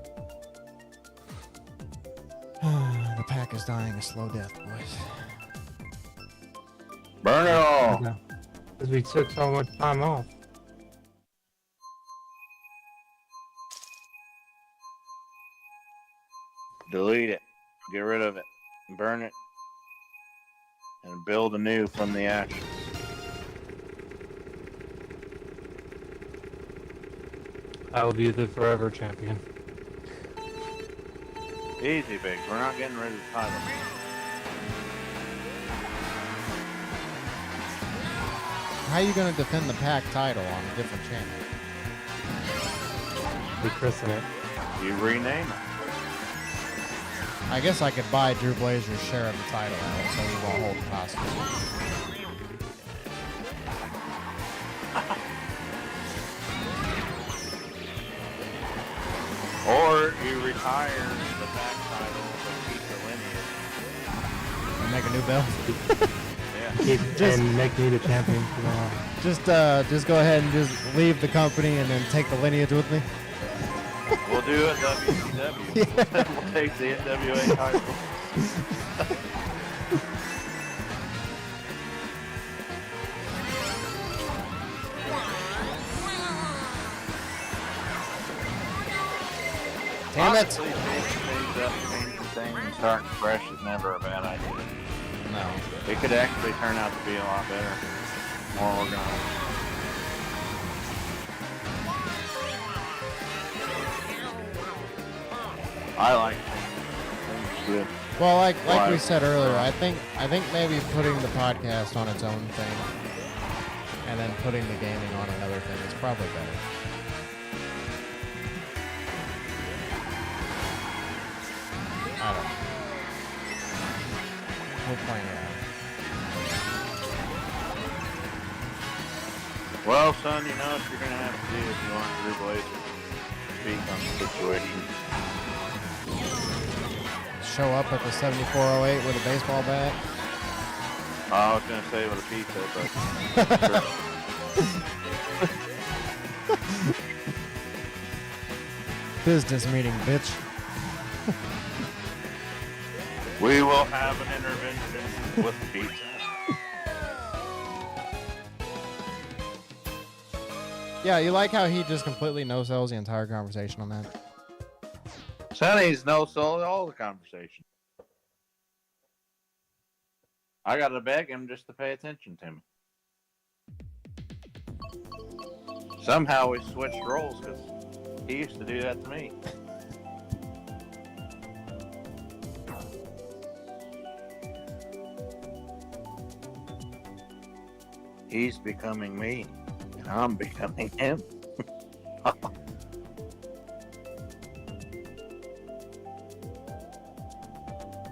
The pack is dying a slow death, boys. Burn it all. Because we took so much time off. Delete it. Get rid of it. Burn it. And build anew from the ashes. I will be the forever champion. Easy, Biggs. We're not getting rid of the title. How are you going to defend the pack title on a different channel? We christen it. You rename it. I guess I could buy Drew Blazer's share of the title now, so he won't hold it hostage. Or you retire the back title but keep the lineage. And make a new belt. Yeah. And make me the champion for now. Just go ahead and just leave the company and then take the lineage with me. We'll do a WCW. We'll take the NWA title. Damn it! Honestly, changing things and starting fresh is never a bad idea. No. It could actually turn out to be a lot better, more organized. I like things good. Well, like we said earlier, I think maybe putting the podcast on its own thing and then putting the gaming on another thing is probably better. I don't know. We'll plan it out. Well, son, you know what you're going to have to do if you want Drew Blazer to speak on the situation. Show up at the 7408 with a baseball bat. I was going to say with a pizza, but... Business meeting, bitch. We will have an intervention with pizza. Yeah, you like how he just completely no-sells the entire conversation on that? Sonny's no-sold all the conversation. I got to beg him just to pay attention to me. Somehow we switched roles because he used to do that to me. He's becoming me, and I'm becoming him.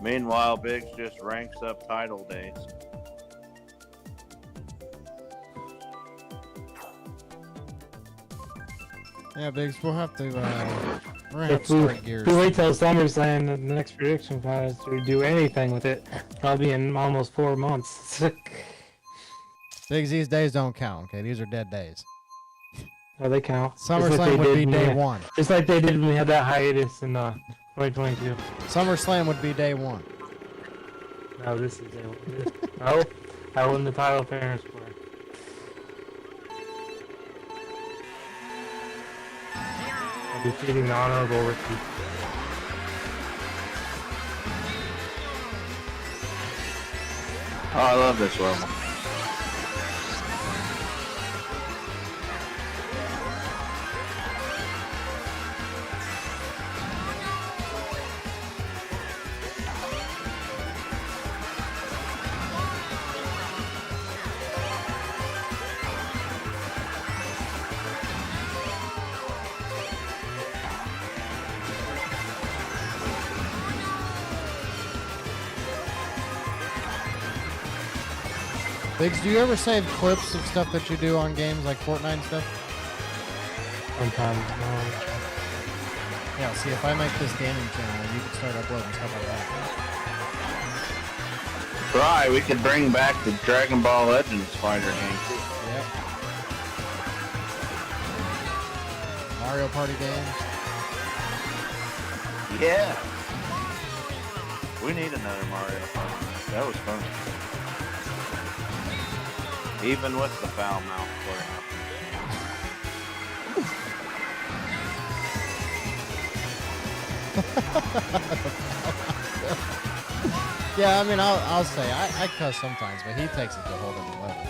Meanwhile, Biggs just ranks up title days. Yeah, Biggs, we'll have to, we're gonna have If to we, start gears. if we wait till SummerSlam, the next prediction contest to do anything with it, probably in almost 4 months. Biggs, these days don't count, okay? These are dead days. Oh, they count. SummerSlam would be day one. Just like they did when we had that hiatus in 2022. SummerSlam would be day one. No, this is day one. Oh, I won the title fair and square. Defeating the Honorable Ricky. Oh, I love this level. Biggs, do you ever save clips of stuff that you do on games like Fortnite and stuff? Sometimes. Yeah, see, if I make this gaming channel, you can start uploading stuff like that. Right, we could bring back the Dragon Ball Legends fighter game too. Yep. Mario Party games. Yeah. We need another Mario Party. That was fun. Even with the foul mouth Yeah, I mean, I'll say, I cuss sometimes, but he takes it to a whole different level.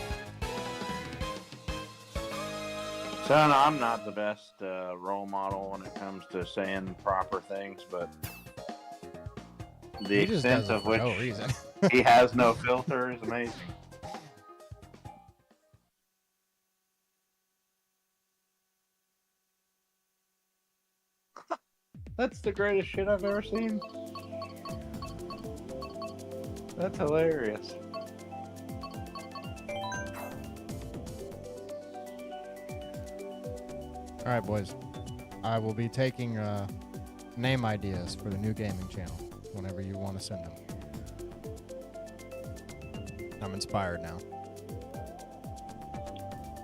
Son, I'm not the best role model when it comes to saying proper things, but the He just extent does it of for which no reason. he has no filter is amazing. That's the greatest shit I've ever seen. That's hilarious. All right, boys. I will be taking name ideas for the new gaming channel whenever you want to send them. I'm inspired now.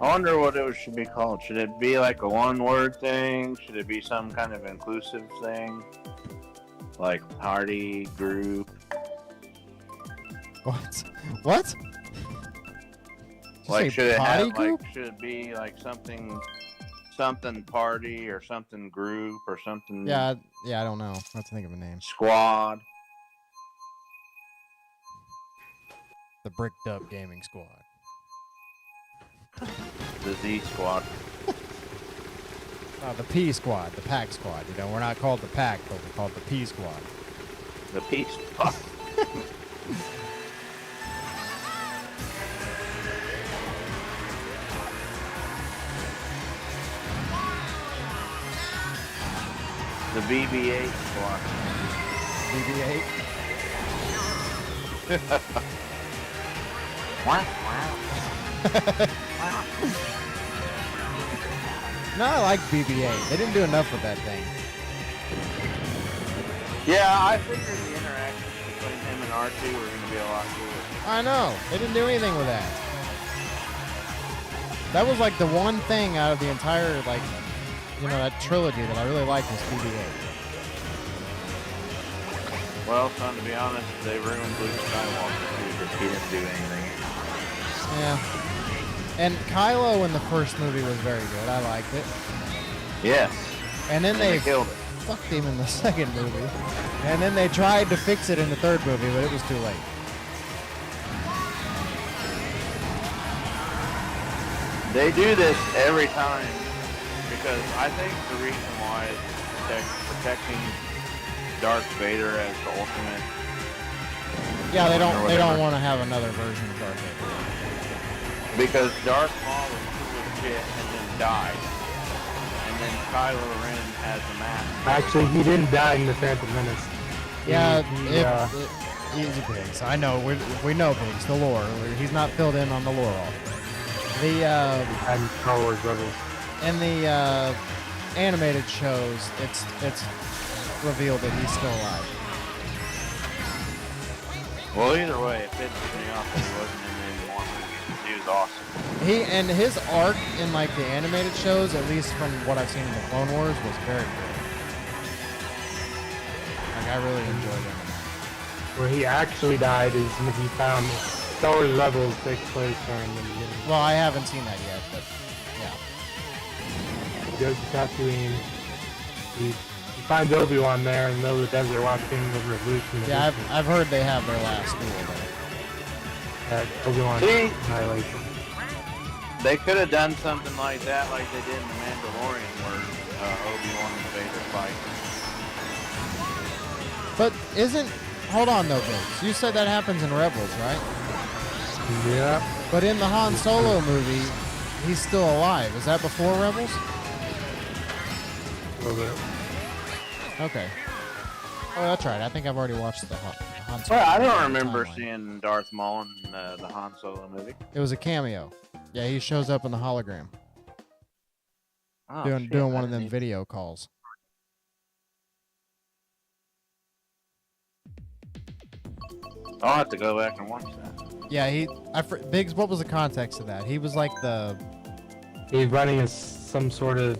I wonder what it should be called. Should it be like a one-word thing? Should it be some kind of inclusive thing? Like party, group? What? What? Did you Like say should it potty have group? like should it be like something party or something group or something Yeah, I don't know. I have to think of a name. squad? The Bricked Up Gaming Squad. The Z squad. The P Squad, the Pack Squad. You know, we're not called the Pack, but we're called the P Squad. The P squad. The BB-8 squad. BB-8. Wow. No, I like BB-8. They didn't do enough with that thing. Yeah, I figured the interactions between him and R2 were going to be a lot cooler. I know. They didn't do anything with that. That was like the one thing out of the entire, like, you know, that trilogy that I really liked was BB-8. Well, son, to be honest, they ruined Luke Skywalker too because he didn't do anything. Yeah. And Kylo in the first movie was very good. I liked it. Yes. And then they killed it. fucked him in the second movie. And then they tried to fix it in the third movie, but it was too late. They do this every time because I think the reason why is protecting Darth Vader as the ultimate. Yeah, they don't want to have another version of Darth Vader. Because Darth Maul was cool as shit and then died. And then Kylo Ren has the mask. Actually, he didn't die in the Phantom Menace. Yeah, easy Biggs. I know, we know Biggs, the lore. He's not filled in on the lore all. And Star Wars Rebels. In the animated shows, it's revealed that he's still alive. Well, either way, it pisses me off that he wasn't in any more movies. He was awesome. And his arc in like the animated shows, at least from what I've seen in the Clone Wars, was very good. Like I really enjoyed it. Where he actually died is when he found Star Wars Rebels takes place during the beginning. Well, I haven't seen that yet, but yeah. He goes to Tatooine. He finds Obi-Wan there in the middle of the desert watching the revolution. Yeah, I've heard they have their last duel there. Obi-Wan See? annihilation. They could have done something like that, like they did in The Mandalorian, where Obi-Wan and Vader fight. But hold on though, Vince. You said that happens in Rebels, right? Yeah. But in the Han Solo movie, he's still alive. Is that before Rebels? A little bit. Okay. Oh, that's right. I think I've already watched the Han Solo. Well, I don't remember timeline. seeing Darth Maul in the Han Solo movie. It was a cameo. Yeah, he shows up in the hologram, Oh, doing shit, one I of them didn't video calls. I'll have to go back and watch that. Yeah, Biggs. What was the context of that? He was like He's running some sort of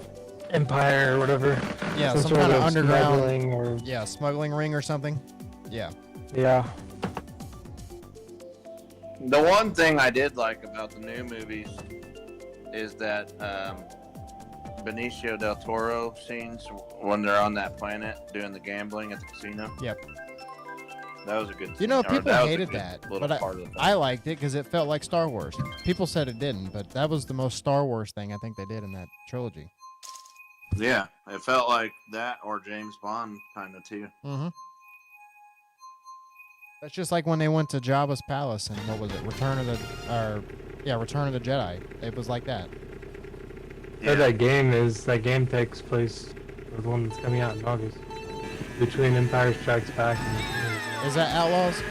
empire or whatever. Yeah, some sort kind of underground smuggling or smuggling ring or something. Yeah. yeah. The one thing I did like about the new movies is that Benicio del Toro scenes when they're on that planet doing the gambling at the casino. Yep. That was a good scene. You know, Or people that was a hated good that, little but part of the film. I liked it because it felt like Star Wars. People said it didn't, but that was the most Star Wars thing I think they did in that trilogy. Yeah, it felt like that or James Bond kind of too. Mm-hmm. That's just like when they went to Jabba's palace and what was it, Return of the Jedi. It was like that. Yeah. That game takes place, the one that's coming out in August, between Empire Strikes Back and Is that Outlaws?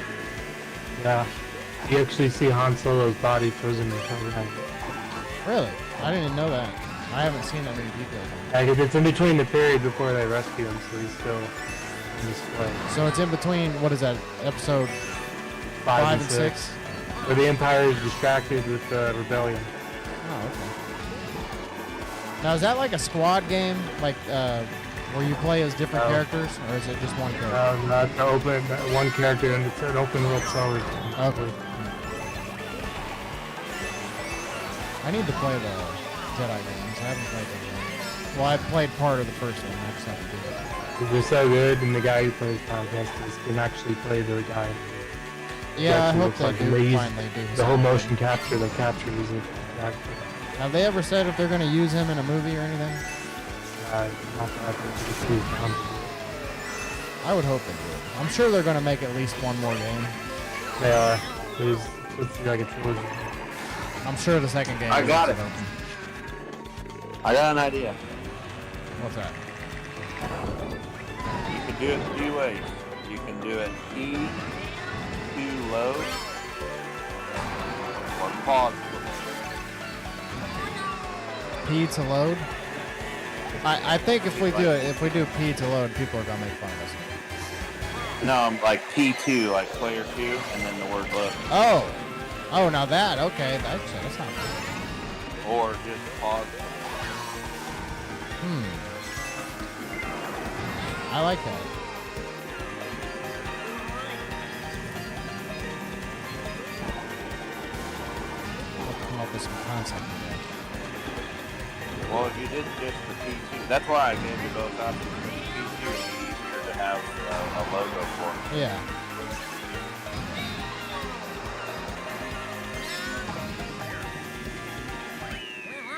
yeah. You actually see Han Solo's body frozen in the ground. Really? I didn't even know that. I haven't seen that many details. Like it's in between the period before they rescue him, so he's still in display. So it's in between, what is that, episode 5 and 6? Where the Empire is distracted with the rebellion. Oh, okay. Now, is that like a squad game? Like, where you play as different characters? Or is it just one character? No, not the open, one character, and it's an open world story. Okay. I need to play the Jedi games. I haven't played them yet. Well, I played part of the first one. I just have to do that. They're so good, and the guy who plays Tom Kestis can actually play the guy. Yeah, I hope looks they like do finally do. The whole something. motion capture they captured is an actor. Have they ever said if they're going to use him in a movie or anything? Not that it's too I would hope they do. I'm sure they're going to make at least one more game. They are. It's like a trilogy. I'm sure the second game. I got it. open. I got an idea. What's that? You can do it two ways. You can do it E to load or pause. P to load? I think if we do P to load, people are going to make fun of us. No, I'm like P2, like player 2, and then the word load. Oh, now that, okay. That's not bad. Or just pause. I like that. I'll come up with some concept for that. Well, if you did just the P2, that's why I gave you both options. P2 is easier to have a logo for. Yeah.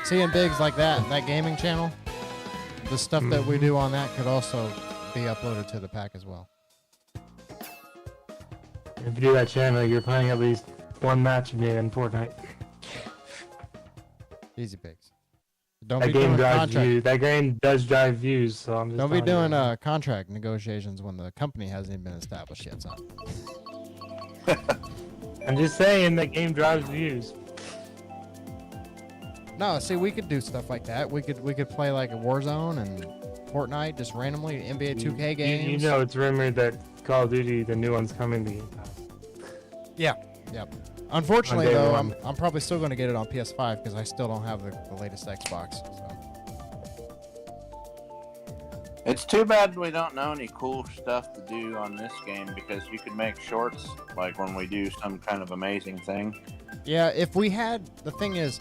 Seeing Biggs like that gaming channel, the stuff that we do on that could also be uploaded to the pack as well. If you do that channel, you're playing at least one match a day in Fortnite. Easy Biggs. Don't That be game doing drives contract. views. That game does drive views, so I'm just Don't be telling doing you. contract negotiations when the company hasn't even been established yet, son. I'm just saying that game drives views. No, see, we could do stuff like that. We could play like a Warzone and Fortnite just randomly, NBA 2K games. You know, it's rumored that Call of Duty, the new one's coming to Game Pass. Yeah. Yep. Unfortunately, On day though, one. I'm probably still going to get it on PS5 because I still don't have the latest Xbox. So. It's too bad we don't know any cool stuff to do on this game because you could make shorts like when we do some kind of amazing thing. Yeah, if we had, the thing is,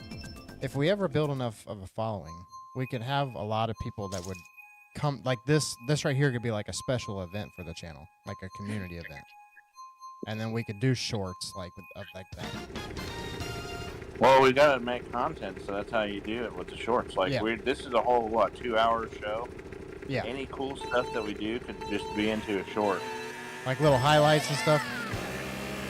if we ever build enough of a following, we could have a lot of people that would come, like this right here could be like a special event for the channel, like a community event. And then we could do shorts like that. Well, we gotta make content, so that's how you do it with the shorts. Like Yeah. this is a whole 2-hour show. Yeah. Any cool stuff that we do could just be into a short. Like little highlights and stuff.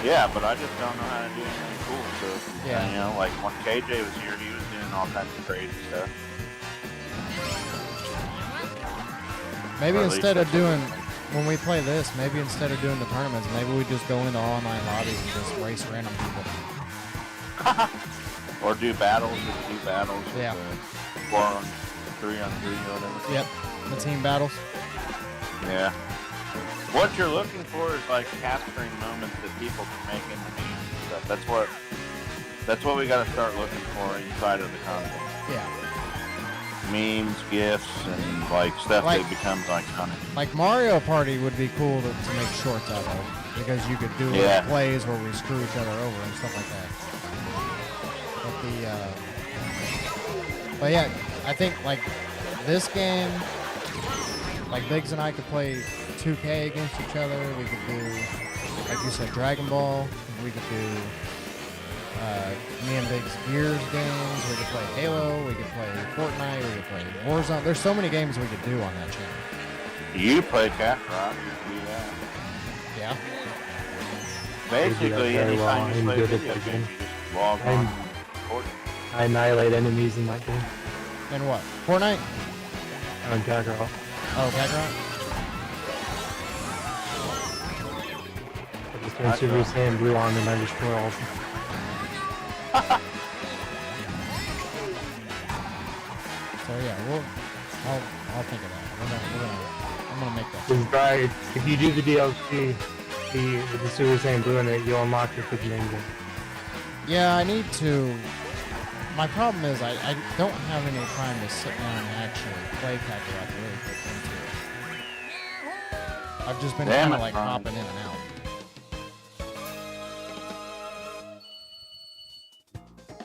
Yeah, but I just don't know how to do anything cool. So Yeah. you know, like when KJ was here, he was doing all kinds of crazy stuff. Maybe Or at least instead of that's what doing, when we play this, maybe instead of doing the tournaments, maybe we just go into online lobbies and just race random people. Or do battles, Yeah. 4-on-3-on-3 or whatever. Yep. The team battles. Yeah. What you're looking for is like capturing moments that people can make into memes and stuff. That's what we got to start looking for inside of the content. Yeah. Memes, gifs, and like stuff Like- that becomes iconic. Like Mario Party would be cool to make shorts out of because you could do little Yeah. plays where we screw each other over and stuff like that. But yeah, I think like this game, like Biggs and I could play 2K against each other. We could do, like you said, Dragon Ball. We could do me and Biggs Gears games. We could play Halo. We could play Fortnite. We could play Warzone. There's so many games we could do on that channel. You play Kakarot, you can do that. Yeah. Basically, very well. anytime you I'm play good at video that games, game. you just log on I'm- and record it. I annihilate enemies in that game. And what? Fortnite? On Kakarot. Oh, Kakarot? I just went Super Saiyan Blue on and I destroy all of them. So yeah, I'll think of that. I'm gonna make that. Because right, if you do the DLC, with the Super Saiyan Blue in it, you'll unlock your Fifth Ninja. Yeah, I need to. My problem is I don't have any time to sit down and actually play Kakarot to really get into it. I've just been Damn kind of it, like Brian. hopping in and out.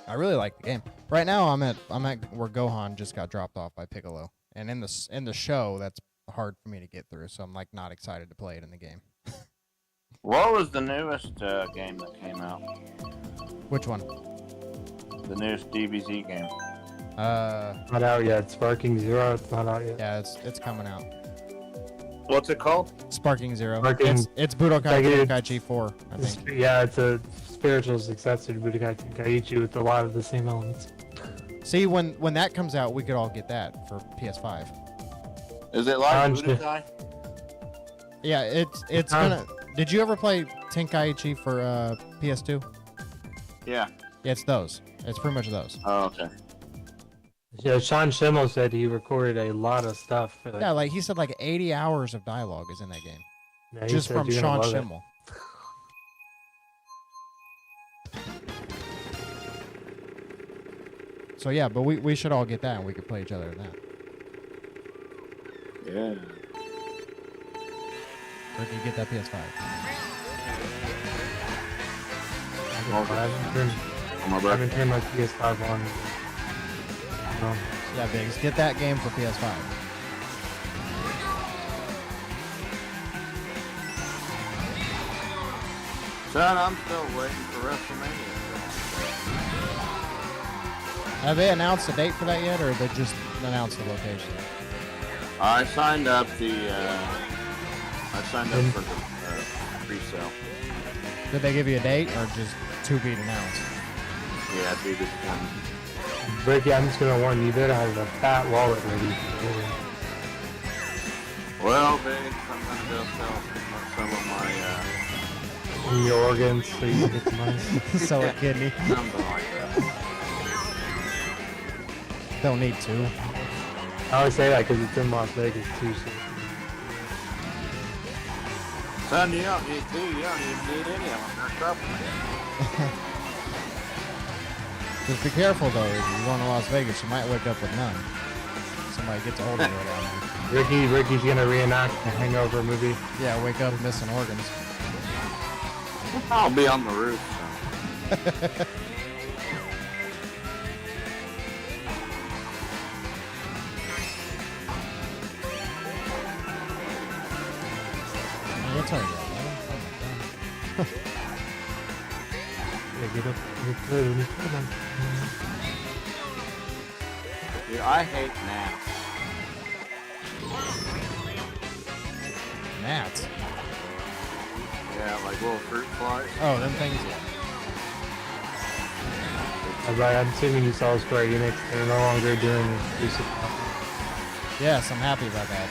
I really like the game. Right now I'm at where Gohan just got dropped off by Piccolo, and in the show that's hard for me to get through, so I'm like not excited to play it in the game. What was the newest game that came out? Which one? The newest DBZ game. Not out yet. Sparking Zero, it's not out yet. Yeah, it's coming out. What's it called? Sparking Zero. Sparking- It's Budokai Like it- Tenkaichi 4, I think. Yeah, it's a spiritual successor to Budokai Tenkaichi with a lot of the same elements. See, when that comes out, we could all get that for PS5. Is it like Sounds good. Budokai? Yeah, it's gonna. Did you ever play Tenkaichi for PS2? Yeah. Yeah, it's those. It's pretty much those. Oh, okay. Yeah, Sean Schimmel said he recorded a lot of stuff for that. Yeah, like he said, like 80 hours of dialogue is in that game, Yeah, he just said from you're gonna Sean love it. Schimmel. So yeah, but we should all get that, and we could play each other in that. Yeah. Or can you get that PS5? I haven't turned my PS5 on. No. Yeah, Biggs, get that game for PS5. Son, I'm still waiting for WrestleMania. Have they announced a date for that yet, or they just announced the location? I signed up for the pre-sale. Did they give you a date, or just to be announced? Yeah, dude, it's coming. Ricky, I'm just gonna warn you, you better have a fat wallet ready. Well, Biggs, I'm gonna go sell some of my In your organs so you can get the money. Sell a kidney. something like that. Don't need to. I always say that because it's in Las Vegas too. So. Son, you don't need two. You don't even need any of them. They're trouble. Just be careful though. If you're going to Las Vegas, you might wake up with none. Somebody gets a hold of you down there. Ricky's gonna reenact the Hangover movie. Yeah, wake up missing organs. I'll be on the roof. So. What time is that? Yeah, get up. Dude, I hate gnats. Gnats. Yeah, like little fruit flies. Oh, them things. Right, I'm assuming you saw Square Enix. They're no longer doing exclusive. Yes, I'm happy about that.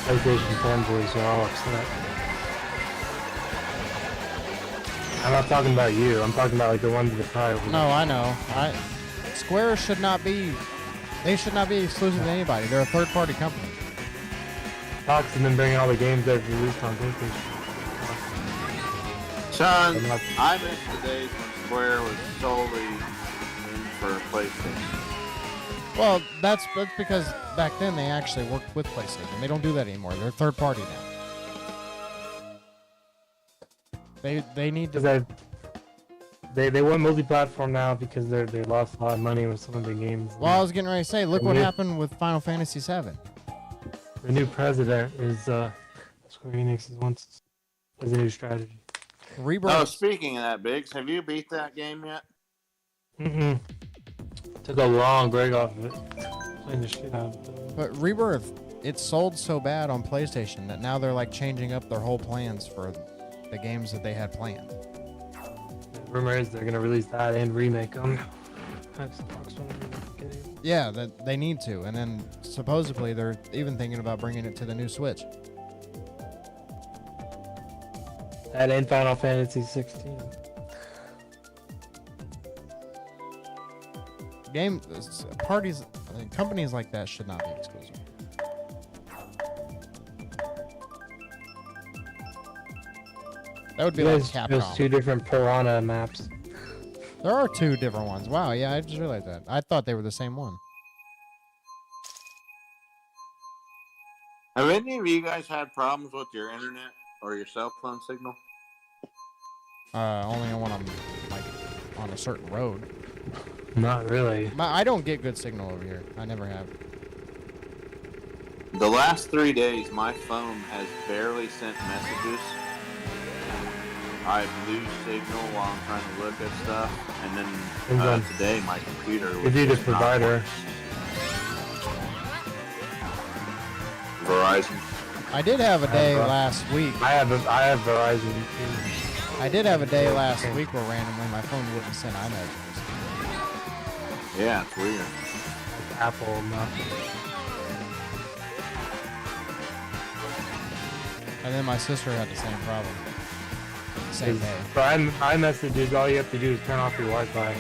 PlayStation fanboys are all upset. I'm not talking about you. I'm talking about like the ones that probably. No, I know. Square should not be. They should not be exclusive to anybody. They're a third-party company. Talks and then bringing all the games they've released on PlayStation. Son, I miss the days when Square was solely in for PlayStation. Well, that's because back then they actually worked with PlayStation. They don't do that anymore. They're third party now. They need to. They went multi-platform now because they lost a lot of money with some of the games. Well, I was getting ready to say, look what happened with Final Fantasy VII. The new president is Square Enix wants as a new strategy. Rebirth. Oh, speaking of that, Biggs, have you beat that game yet? Mm-mm. Took a long break off of it. Playing the shit out of it. But Rebirth, it sold so bad on PlayStation that now they're like changing up their whole plans for the games that they had planned. The rumor is they're gonna release that and remake them. Xbox One. Yeah, that they need to, and then supposedly they're even thinking about bringing it to the new Switch. That and Final Fantasy 16. Companies like that should not be exclusive. That would be like Capcom. There's two different Piranha maps. There are two different ones. Wow, yeah, I just realized that. I thought they were the same one. Have any of you guys had problems with your internet or your cell phone signal? Only when I'm like on a certain road. Not really. I don't get good signal over here. I never have. The last 3 days, my phone has barely sent messages. I lose signal while I'm trying to look at stuff, and then today my computer was Is it a just not provider? Verizon. I did have a day last week. I have Verizon too. I did have a day last week where randomly my phone wouldn't send iMessages. Yeah, it's weird. Apple not. And then my sister had the same problem. Same day. For iMessages, all you have to do is turn off your Wi-Fi.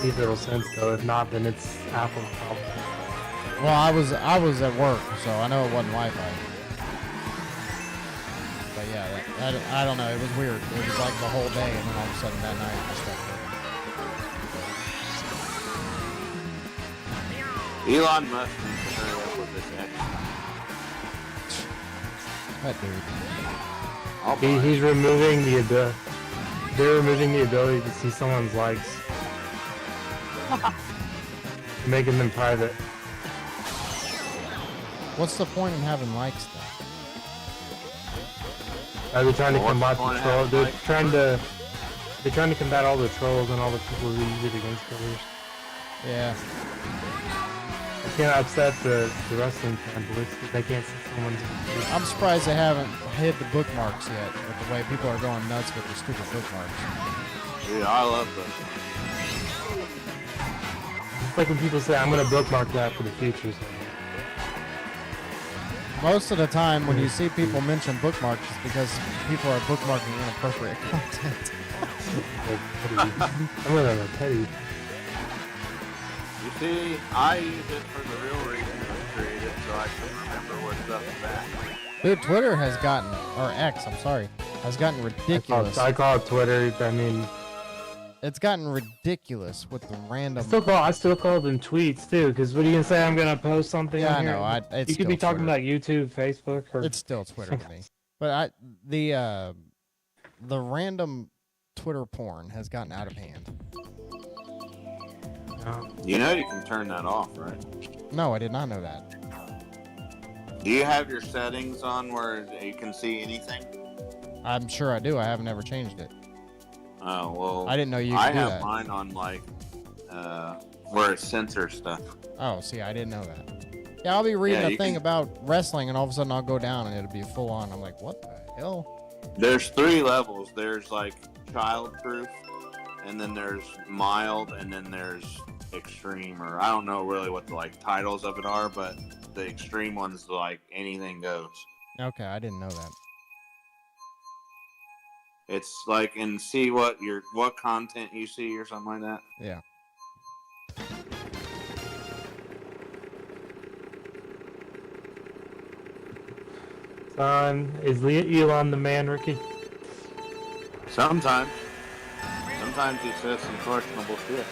See if it'll sense though. If not, then it's Apple's problem. Well, I was at work, so I know it wasn't Wi-Fi. But yeah, I don't know. It was weird. It was like the whole day, and then all of a sudden that night it just started. Elon Musk needs to hurry up with this X. That dude. He's removing the ability. They're removing the ability to see someone's likes, making them private. What's the point in having likes then? They're trying to combat the troll. They're trying to combat all the trolls and all the people who use it against others. Yeah. It's gonna upset the wrestling fan ballistic. They can't see someone's. I'm surprised they haven't hid the bookmarks yet, with the way people are going nuts with the stupid bookmarks. Dude, I love them. It's like when people say, "I'm gonna bookmark that for the future." So. Most of the time, when you see people mention bookmarks, it's because people are bookmarking inappropriate content. I'm gonna have a petty. You see, I use it for the real reason it was created, so I can remember what's up and back. Dude, Twitter has gotten, or X, I'm sorry, has gotten ridiculous. I call it Twitter. I mean, it's gotten ridiculous with the random. I still call them tweets too. Because what are you gonna say? I'm gonna post something. Yeah, on I here? know. You It's could be still talking Twitter. about YouTube, Facebook, or It's still Twitter to me. But the random Twitter porn has gotten out of hand. You know you can turn that off, right? No, I did not know that. Do you have your settings on where you can see anything? I'm sure I do. I haven't ever changed it. Oh, well. I didn't know you could I do have that. mine on, like, where it censors stuff. Oh, see, I didn't know that. Yeah, I'll be reading Yeah, a you thing can- about wrestling, and all of a sudden I'll go down, and it'll be full on. I'm like, what the hell? There's 3 levels. There's, like, child-proof, and then there's mild, and then there's extreme, or I don't know really what the, like, titles of it are, but the extreme one's, like, anything goes. Okay, I didn't know that. It's like, and see what content you see or something like that. Yeah. Son, is Elon the man, Ricky? Sometimes he says some questionable shit.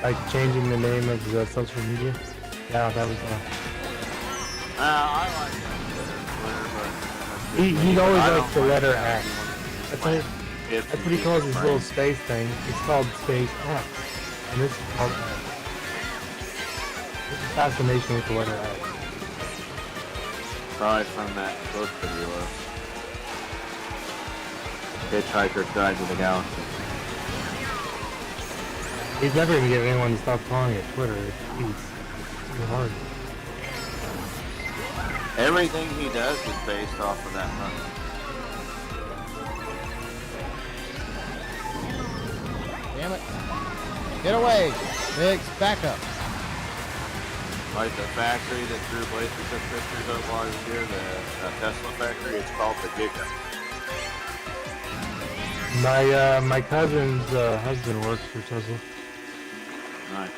Like changing the name of the social media? Yeah, that was. I like Twitter, but He always I likes don't the like letter how X. he wants to That's plant what, ifs that's and what he calls his people's little brains. space thing. It's called Space X. And this is called fascination with the letter X. Probably from that book that he wrote. Hitchhiker's Guide to the Galaxy. He's never gonna get anyone to stop calling it Twitter. It's too hard. Everything he does is based off of that book. Damn it. Get away. Biggs, back up. Like the factory that Drew Blazer took pictures of while he was here, the Tesla factory, it's called the Giga. My cousin's husband works for Tesla. Nice.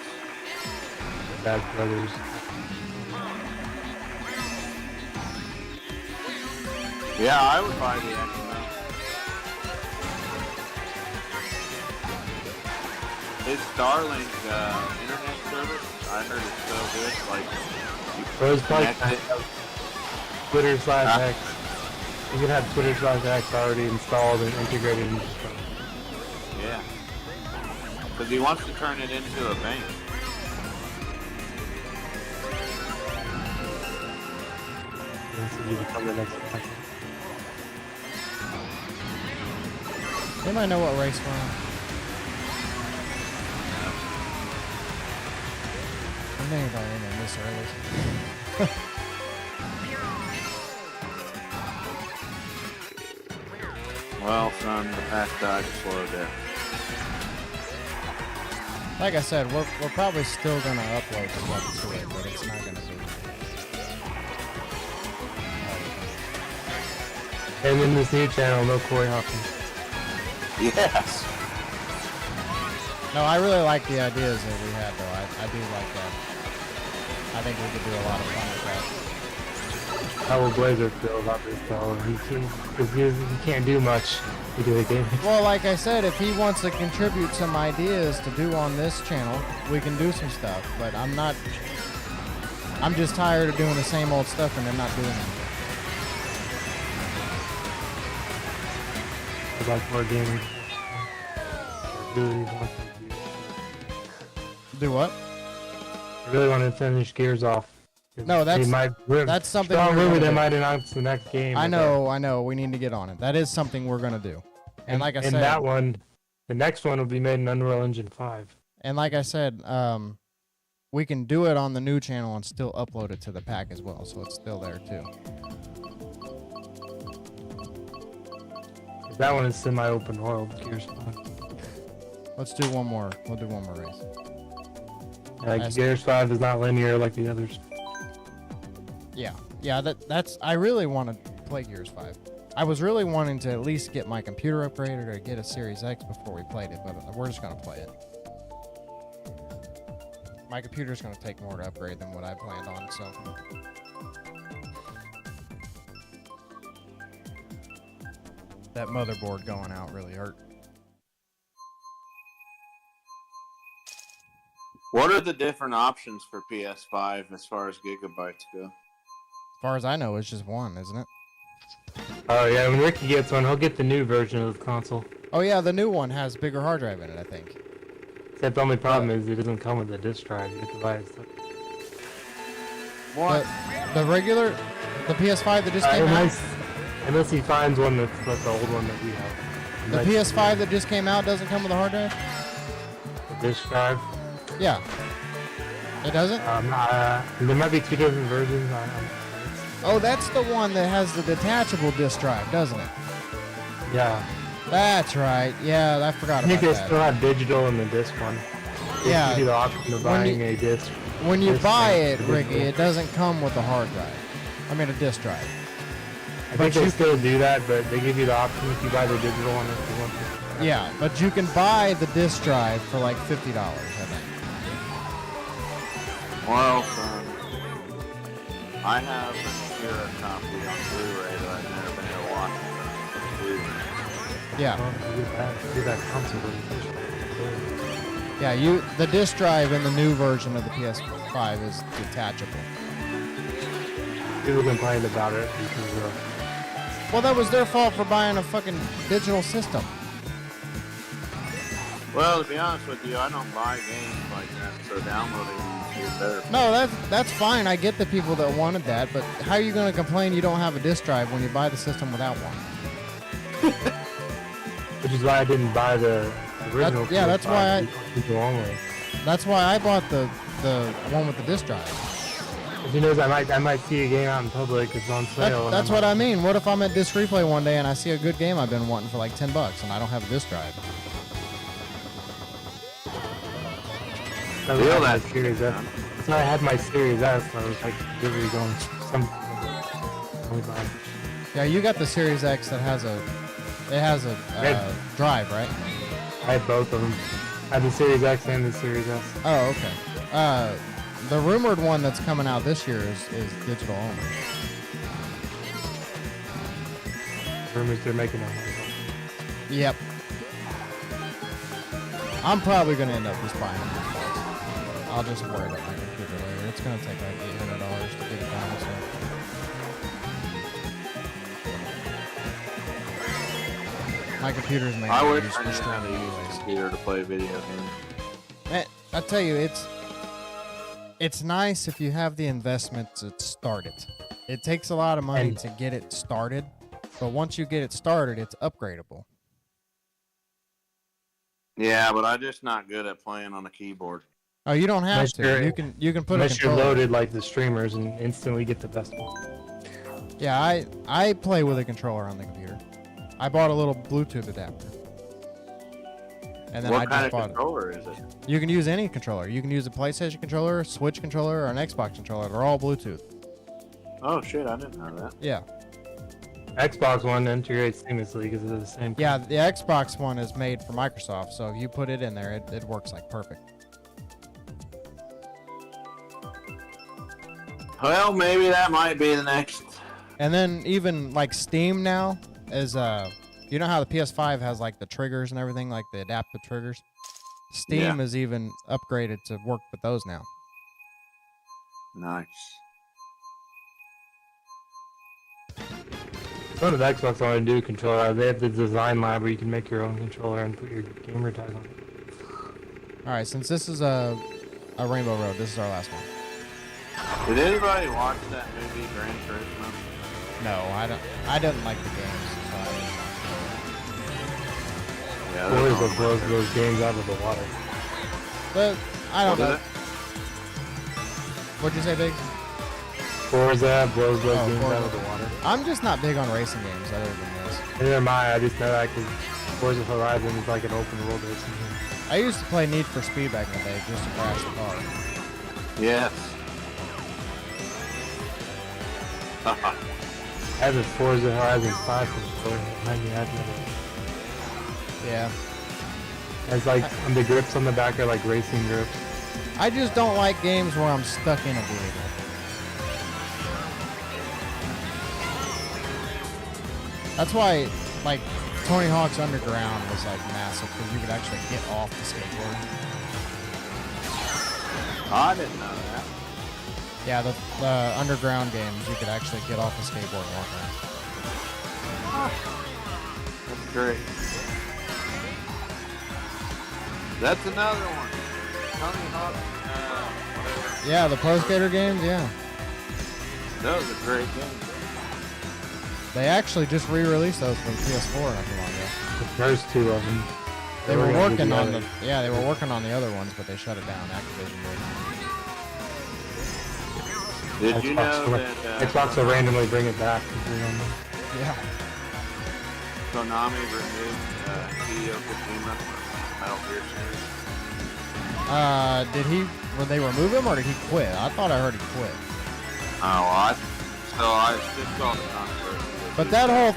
Dad's brothers. Yeah, I would buy the XML. His Starlink internet service, I heard it's so good. Like, you Well, it's probably connect it. Twitter/X. You could have Twitter/X already installed and integrated into stuff. Yeah. Because he wants to turn it into a bank. And so you become the next one. Anybody know what race we're on? I think if I in this early. Well, son, the past died slow death. Like I said, we're probably still gonna upload stuff to it, but it's not gonna be. And in this new channel, no Corey Hopkins. Yes. No, I really like the ideas that we had, though. I do like that. I think we could do a lot of fun with that. How will Blazer feel about this though? Because he can't do much to do a game. Well, like I said, if he wants to contribute some ideas to do on this channel, we can do some stuff. But I'm just tired of doing the same old stuff and then not doing it. About more gaming. Really want to Do what? I really want to finish Gears off. No, that's something Strong we're rumor gonna they do. might announce the next game. I know. We need to get on it. That is something we're gonna do. And like I said, that one, the next one will be made in Unreal Engine 5. and like I said, we can do it on the new channel and still upload it to the pack as well, so it's still there too. That one is semi-open world, Gears 5. Let's do one more. We'll do one more race. Like, Gears 5 is not linear like the others. Yeah. That's. I really want to play Gears 5. I was really wanting to at least get my computer upgraded or get a Series X before we played it, but we're just gonna play it. My computer's gonna take more to upgrade than what I planned on, so. That motherboard going out really hurt. What are the different options for PS5 as far as gigabytes go? As far as I know, it's just one, isn't it? Oh yeah, when Ricky gets one, he'll get the new version of the console. Oh yeah, the new one has bigger hard drive in it, I think. Except the only problem is it doesn't come with a disk drive. You have to buy it. What? The regular, the PS5 that just came out? Unless he finds one that's like the old one that we have. The PS5 that just came out doesn't come with a hard drive? The disk drive? Yeah. It doesn't? There might be two different versions. Oh, that's the one that has the detachable disk drive, doesn't it? Yeah. That's right. Yeah, I forgot I think about they that. still have digital in the disc one. Yeah. Give you the option of buying a disc. When you disc buy and it, Ricky, it doesn't come with a hard drive. I mean, a disk drive. I think they still do that, but they give you the option if you buy the digital one if you want to. Yeah, but you can buy the disk drive for like $50, I think. Well, I have an Akira copy on Blu-ray that I've never been able to watch on Blu-ray. Yeah. Well, do that console. Yeah, the disk drive in the new version of the PS5 is detachable. People complained about it because Well, that was their fault for buying a fucking digital system. Well, to be honest with you, I don't buy games like that, so downloading is better. No, that's fine. I get the people that wanted that, but how are you going to complain you don't have a disk drive when you buy the system without one? which is why I didn't buy the original. That's why That's why I bought the one with the disc drive. Who knows? I might see a game out in public. It's on sale. That's what I mean. What if I'm at Disc Replay one day and I see a good game I've been wanting for like $10 and I don't have a disc drive? That Series S. So I had my Series S. I was like literally going some. Yeah, you got the Series X that has a drive, right? I had both of them. I had the Series X and the Series S. Oh, okay. The rumored one that's coming out this year is digital only. Rumors they're making it. Yep. I'm probably gonna end up just buying it. I'll just worry about my computer later. It's gonna take like $800 to get it done. So. My computer's made. I wish I knew how to use a computer to play video games. Man, I tell you, it's nice if you have the investment to start it. It takes a lot of money to get it started, but once you get it started, it's upgradable. Yeah, but I'm just not good at playing on a keyboard. Oh, you don't have to. You can put a unless you're controller. loaded like the streamers and instantly get the best one. Yeah, I play with a controller on the computer. I bought a little Bluetooth adapter. And then What I kind just of bought controller is it? You can use any controller. You can use a PlayStation controller, Switch controller, or an Xbox controller. They're all Bluetooth. Oh shit, I didn't know that. Yeah. Xbox One integrates seamlessly because they're the same. Yeah, the Xbox one is made for Microsoft, so if you put it in there, it works like perfect. Well, maybe that might be the next. And then even like Steam now is you know how the PS5 has like the triggers and everything, like the adaptive triggers? Steam is even upgraded to work with those now. Nice. One of the Xbox I want to do a controller. They have the design lab where you can make your own controller and put your gamer tag on it. All right, since this is a Rainbow Road, this is our last one. Did anybody watch that movie Gran Turismo? No, I didn't like the games, so I didn't watch Yeah, Forza blows those games out of the water. it. But I don't know. What'd you say, Biggs? Forza blows those games Forza. out of the water. I'm just not big on racing games other than this. Neither am I. I just know that because Forza Horizon is like an open world racing game. I used to play Need for Speed back in the day just to crash the car. Yes. have a Forza Horizon 5 controller. Might be happy. Yeah. It's like the grips on the back are like racing grips. I just don't like games where I'm stuck in a vehicle. That's why, like, Tony Hawk's Underground was like massive because you could actually get off the skateboard. I didn't know that. Yeah, the Underground games, you could actually get off the skateboard and walk around. That's great. That's another one. Tony Hawk, whatever. Yeah, the Pro Skater games, yeah. Those are great games. They actually just re-released those for the PS4 not too long ago. The first two of them. They were gonna do working on others. they were working on the other ones, but they shut it down. Activision did. Did you know that Xbox will randomly bring it back? Yeah. Konami removed Hideo Kojima from Metal Gear series? Did he? Would they remove him or did he quit? I thought I heard he quit. Oh, well, I just saw the controversy. But that whole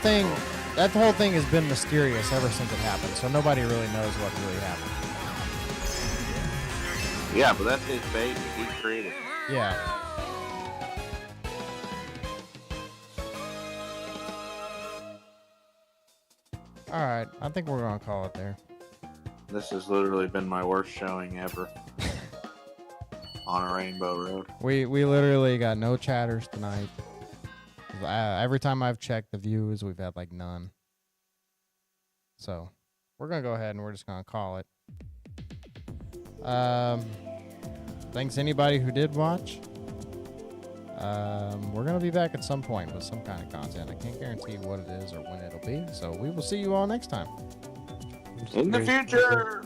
thing has been mysterious ever since it happened, so nobody really knows what really happened. Yeah, but that's his baby. He created it. Yeah. All right, I think we're gonna call it there. This has literally been my worst showing ever. On a Rainbow Road. We literally got no chatters tonight. Every time I've checked the views, we've had like none. So we're gonna go ahead and we're just gonna call it. Thanks anybody who did watch. We're gonna be back at some point with some kind of content. I can't guarantee what it is or when it'll be. So we will see you all next time. In the future!